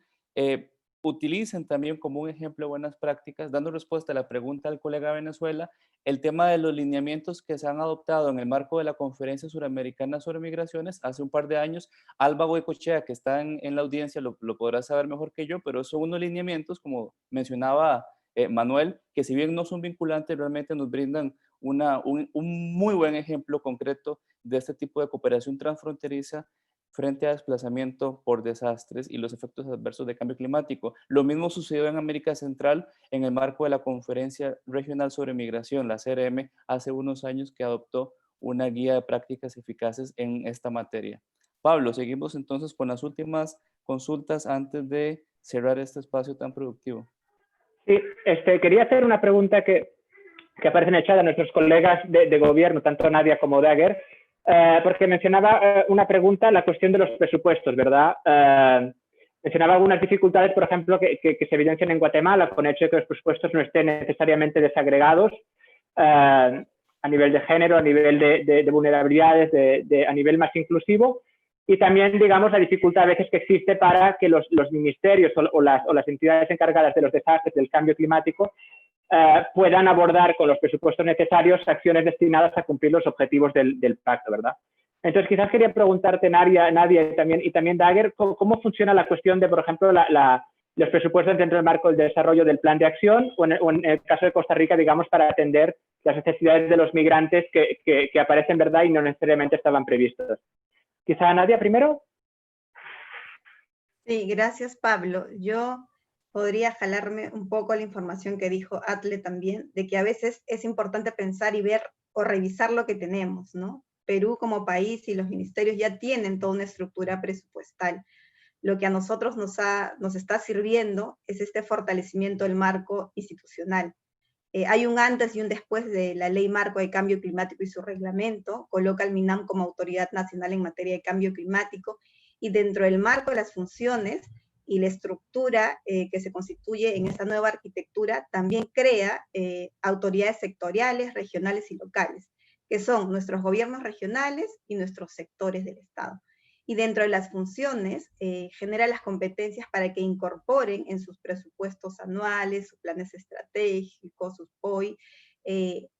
utilicen también como un ejemplo de buenas prácticas, dando respuesta a la pregunta del colega de Venezuela, el tema de los lineamientos que se han adoptado en el marco de la Conferencia Suramericana sobre Migraciones hace un par de años. Alba Goicoechea, que está en la audiencia, lo podrá saber mejor que yo, pero son unos lineamientos, como mencionaba Manuel, que si bien no son vinculantes, realmente nos brindan un muy buen ejemplo concreto de este tipo de cooperación transfronteriza frente a desplazamiento por desastres y los efectos adversos de cambio climático. Lo mismo sucedió en América Central en el marco de la Conferencia Regional sobre Migración, la CRM, hace unos años, que adoptó una guía de prácticas eficaces en esta materia. Pablo, seguimos entonces con las últimas consultas antes de cerrar este espacio tan productivo. Sí, quería hacer una pregunta que aparece en el chat a nuestros colegas de gobierno, tanto Nadia como Dager, porque mencionaba una pregunta, la cuestión de los presupuestos, ¿verdad? Mencionaba algunas dificultades, por ejemplo, que se evidencian en Guatemala con el hecho de que los presupuestos no estén necesariamente desagregados a nivel de género, a nivel de vulnerabilidades, a nivel más inclusivo, y también, digamos, la dificultad a veces que existe para que los ministerios o las entidades encargadas de los desastres, del cambio climático, puedan abordar con los presupuestos necesarios acciones destinadas a cumplir los objetivos del pacto, ¿verdad? Entonces, quizás quería preguntarte, Nadia y también Dager, ¿cómo funciona la cuestión de, por ejemplo, los presupuestos dentro del marco del desarrollo del plan de acción o en el caso de Costa Rica, digamos, para atender las necesidades de los migrantes que aparecen, ¿verdad?, y no necesariamente estaban previstos. Quizá Nadia primero. Sí, gracias, Pablo. Yo podría jalarme un poco la información que dijo Atle también, de que a veces es importante pensar y ver o revisar lo que tenemos, ¿no? Perú como país y los ministerios ya tienen toda una estructura presupuestal. Lo que a nosotros nos está sirviendo es este fortalecimiento del marco institucional. Hay un antes y un después de la Ley Marco de Cambio Climático y su reglamento, coloca al MINAM como autoridad nacional en materia de cambio climático, y dentro del marco de las funciones y la estructura que se constituye en esta nueva arquitectura, también crea autoridades sectoriales, regionales y locales, que son nuestros gobiernos regionales y nuestros sectores del Estado. Y dentro de las funciones, genera las competencias para que incorporen en sus presupuestos anuales, sus planes estratégicos, sus POI,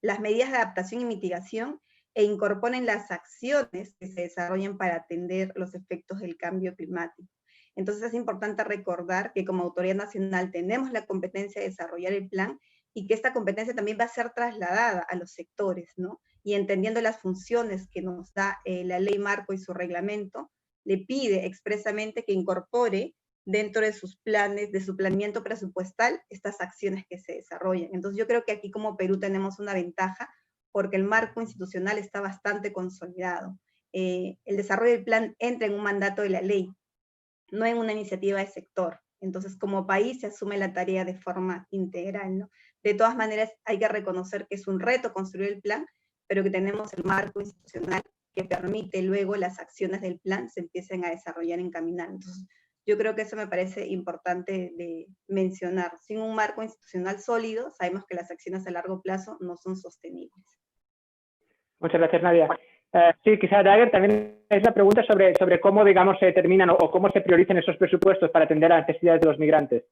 las medidas de adaptación y mitigación, e incorporen las acciones que se desarrollan para atender los efectos del cambio climático. Entonces es importante recordar que como autoridad nacional tenemos la competencia de desarrollar el plan y que esta competencia también va a ser trasladada a los sectores, ¿no? Y entendiendo las funciones que nos da la ley marco y su reglamento, le pide expresamente que incorpore dentro de sus planes, de su planeamiento presupuestal, estas acciones que se desarrollan. Entonces yo creo que aquí como Perú tenemos una ventaja porque el marco institucional está bastante consolidado. El desarrollo del plan entra en un mandato de la ley, no en una iniciativa de sector. Entonces, como país se asume la tarea de forma integral, ¿no? De todas maneras, hay que reconocer que es un reto construir el plan, pero que tenemos el marco institucional que permite luego las acciones del plan se empiecen a desarrollar, encaminar. Entonces, yo creo que eso me parece importante de mencionar. Sin un marco institucional sólido, sabemos que las acciones a largo plazo no son sostenibles. Muchas gracias, Nadia. Sí, quizá Dager también es la pregunta sobre cómo, digamos, se determinan o cómo se priorizan esos presupuestos para atender a las necesidades de los migrantes.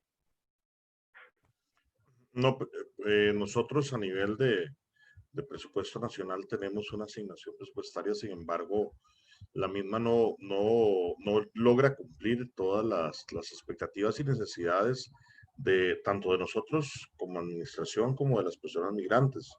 No, nosotros a nivel de presupuesto nacional tenemos una asignación presupuestaria, sin embargo, la misma no logra cumplir todas las expectativas y necesidades de tanto de nosotros como administración como de las personas migrantes.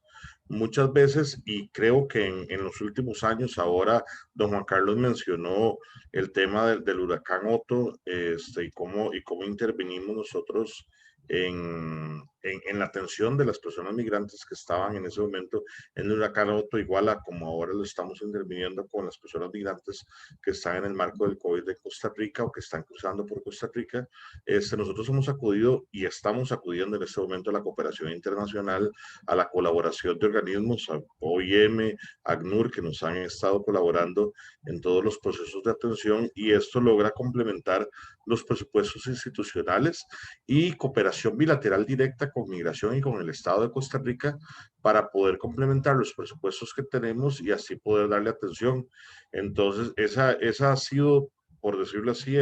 Muchas veces, y creo que en los últimos años, ahora don Juan Carlos mencionó el tema del huracán Otto, y cómo intervenimos nosotros en la atención de las personas migrantes que estaban en ese momento en el huracán Otto, igual a como ahora lo estamos interviniendo con las personas migrantes que están en el marco del COVID de Costa Rica o que están cruzando por Costa Rica. Nosotros hemos acudido y estamos acudiendo en este momento a la cooperación internacional, a la colaboración de organismos, a OIM, ACNUR, que nos han estado colaborando en todos los procesos de atención, y esto logra complementar los presupuestos institucionales y cooperación bilateral directa con Migración y con el Estado de Costa Rica para poder complementar los presupuestos que tenemos y así poder darle atención. Entonces, esa ha sido, por decirlo así,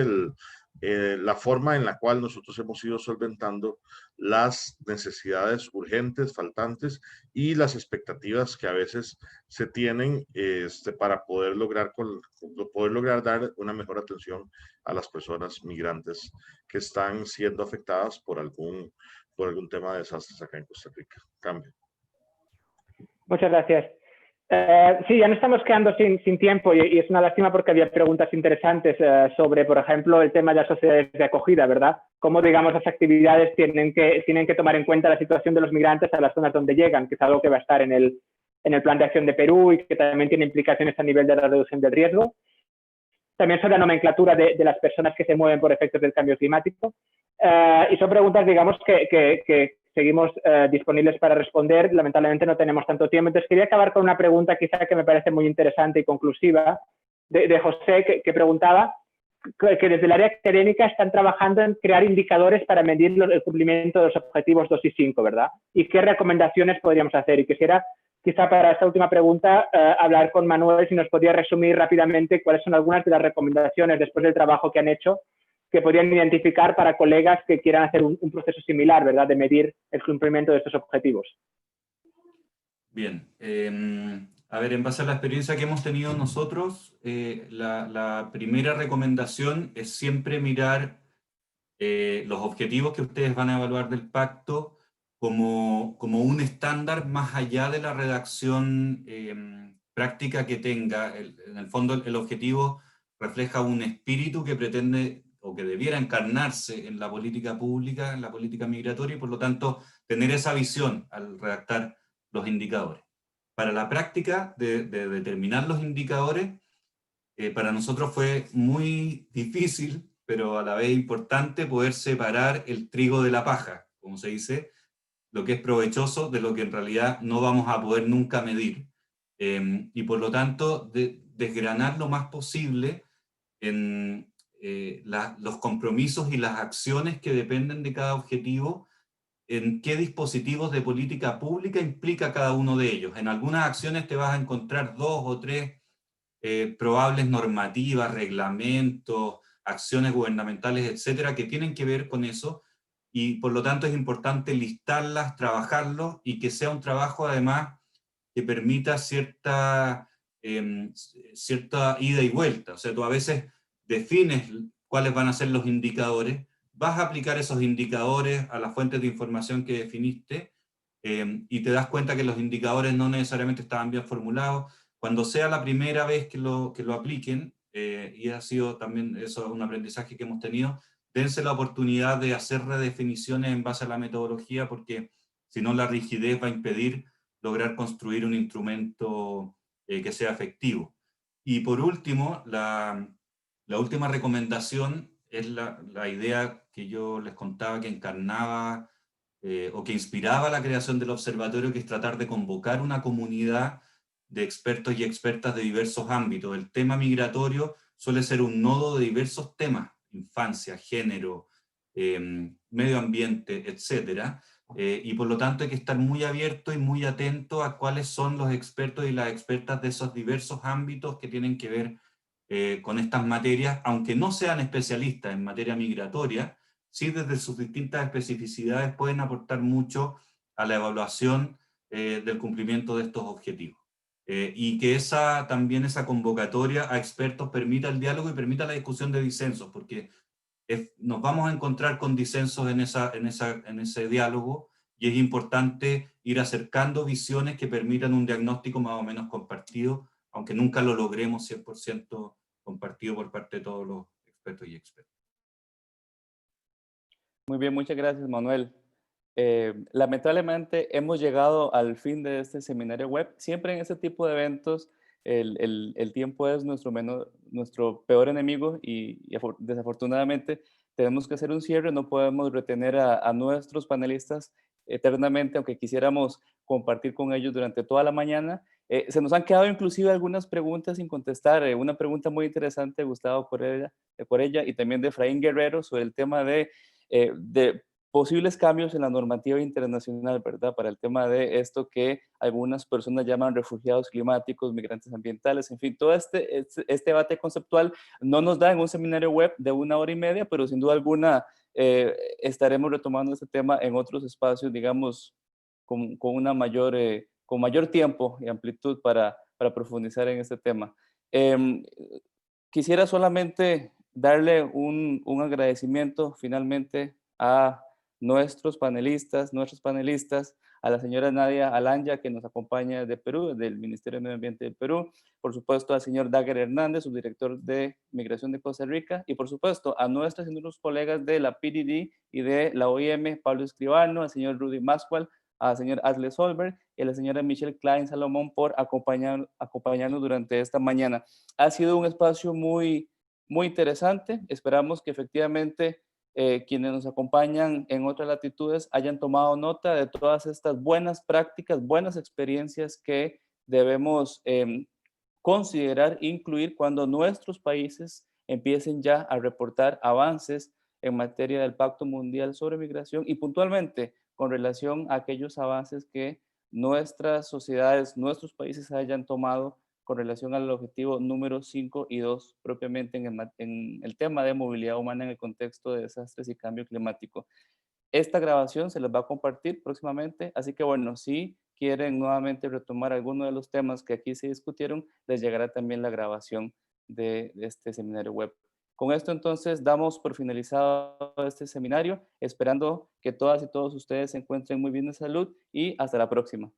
la forma en la cual nosotros hemos ido solventando las necesidades urgentes, faltantes y las expectativas que a veces se tienen para poder lograr dar una mejor atención a las personas migrantes que están siendo afectadas por algún tema de desastres acá en Costa Rica. Cambio. Muchas gracias. Sí, ya nos estamos quedando sin tiempo y es una lástima porque había preguntas interesantes sobre, por ejemplo, el tema de las sociedades de acogida, ¿verdad? Cómo, digamos, las actividades tienen que tomar en cuenta la situación de los migrantes a las zonas donde llegan, que es algo que va a estar en el plan de acción de Perú y que también tiene implicaciones a nivel de la reducción del riesgo. También sobre la nomenclatura de las personas que se mueven por efectos del cambio climático. Y son preguntas, digamos, que seguimos disponibles para responder. Lamentablemente no tenemos tanto tiempo. Entonces quería acabar con una pregunta quizá que me parece muy interesante y conclusiva de José, que preguntaba que desde el área académica están trabajando en crear indicadores para medir el cumplimiento de los objetivos 2 y 5, ¿verdad? ¿Y qué recomendaciones podríamos hacer? Y quisiera, quizá para esta última pregunta, hablar con Manuel si nos podría resumir rápidamente cuáles son algunas de las recomendaciones después del trabajo que han hecho que podrían identificar para colegas que quieran hacer un proceso similar, ¿verdad?, de medir el cumplimiento de estos objetivos. Bien, a ver, en base a la experiencia que hemos tenido nosotros, la primera recomendación es siempre mirar los objetivos que ustedes van a evaluar del pacto como un estándar más allá de la redacción práctica que tenga. En el fondo, el objetivo refleja un espíritu que pretende o que debiera encarnarse en la política pública, en la política migratoria, y por lo tanto tener esa visión al redactar los indicadores. Para la práctica de determinar los indicadores, para nosotros fue muy difícil, pero a la vez importante, poder separar el trigo de la paja, como se dice, lo que es provechoso de lo que en realidad no vamos a poder nunca medir. Y por lo tanto, desgranar lo más posible en los compromisos y las acciones que dependen de cada objetivo, en qué dispositivos de política pública implica cada uno de ellos. En algunas acciones te vas a encontrar 2 o 3 probables normativas, reglamentos, acciones gubernamentales, etcétera, que tienen que ver con eso, y por lo tanto es importante listarlas, trabajarlos, y que sea un trabajo además que permita cierta ida y vuelta. O sea, tú a veces defines cuáles van a ser los indicadores, vas a aplicar esos indicadores a las fuentes de información que definiste, y te das cuenta que los indicadores no necesariamente estaban bien formulados. Cuando sea la primera vez que lo apliquen, y ha sido también eso un aprendizaje que hemos tenido, dense la oportunidad de hacer redefiniciones en base a la metodología, porque si no la rigidez va a impedir lograr construir un instrumento que sea efectivo. Y por último, la última recomendación es la idea que yo les contaba que encarnaba o que inspiraba la creación del observatorio, que es tratar de convocar una comunidad de expertos y expertas de diversos ámbitos. El tema migratorio suele ser un nodo de diversos temas: infancia, género, medio ambiente, etcétera. Y por lo tanto hay que estar muy abierto y muy atento a cuáles son los expertos y las expertas de esos diversos ámbitos que tienen que ver con estas materias, aunque no sean especialistas en materia migratoria, sí desde sus distintas especificidades pueden aportar mucho a la evaluación del cumplimiento de estos objetivos. Y que también esa convocatoria a expertos permita el diálogo y permita la discusión de disensos, porque nos vamos a encontrar con disensos en ese diálogo, y es importante ir acercando visiones que permitan un diagnóstico más o menos compartido, aunque nunca lo logremos 100% compartido por parte de todos los expertos y expertas. Muy bien, muchas gracias, Manuel. Lamentablemente hemos llegado al fin de este seminario web. Siempre en este tipo de eventos el tiempo es nuestro peor enemigo y desafortunadamente tenemos que hacer un cierre. No podemos retener a nuestros panelistas eternamente, aunque quisiéramos compartir con ellos durante toda la mañana. Se nos han quedado inclusive algunas preguntas sin contestar. Una pregunta muy interesante de Gustavo Corella y también de Efraín Guerrero sobre el tema de posibles cambios en la normativa internacional, ¿verdad? Para el tema de esto que algunas personas llaman refugiados climáticos, migrantes ambientales, en fin, todo este debate conceptual no nos da en un seminario web de 1 hora y media, pero sin duda alguna estaremos retomando este tema en otros espacios, digamos, con mayor tiempo y amplitud para profundizar en este tema. Quisiera solamente darle un agradecimiento finalmente a nuestras panelistas, a la señora Nadia Alanya, que nos acompaña de Perú, del Ministerio de Medio Ambiente del Perú, por supuesto al señor Dager Hernández, subdirector de Migración de Costa Rica, y por supuesto a nuestros y nuestros colegas de la PDD y de la OIM, Pablo Escribano, al señor Rudy Maxwell, al señor Asle Solberg y a la señora Michelle Klein Salomón por acompañarnos durante esta mañana. Ha sido un espacio muy interesante. Esperamos que efectivamente quienes nos acompañan en otras latitudes hayan tomado nota de todas estas buenas prácticas, buenas experiencias que debemos considerar e incluir cuando nuestros países empiecen ya a reportar avances en materia del Pacto Mundial sobre Migración y puntualmente con relación a aquellos avances que nuestras sociedades, nuestros países hayan tomado con relación al objetivo número 5 y 2, propiamente en el tema de movilidad humana en el contexto de desastres y cambio climático. Esta grabación se les va a compartir próximamente, así que bueno, si quieren nuevamente retomar alguno de los temas que aquí se discutieron, les llegará también la grabación de este seminario web. Con esto entonces damos por finalizado este seminario, esperando que todas y todos ustedes se encuentren muy bien de salud y hasta la próxima.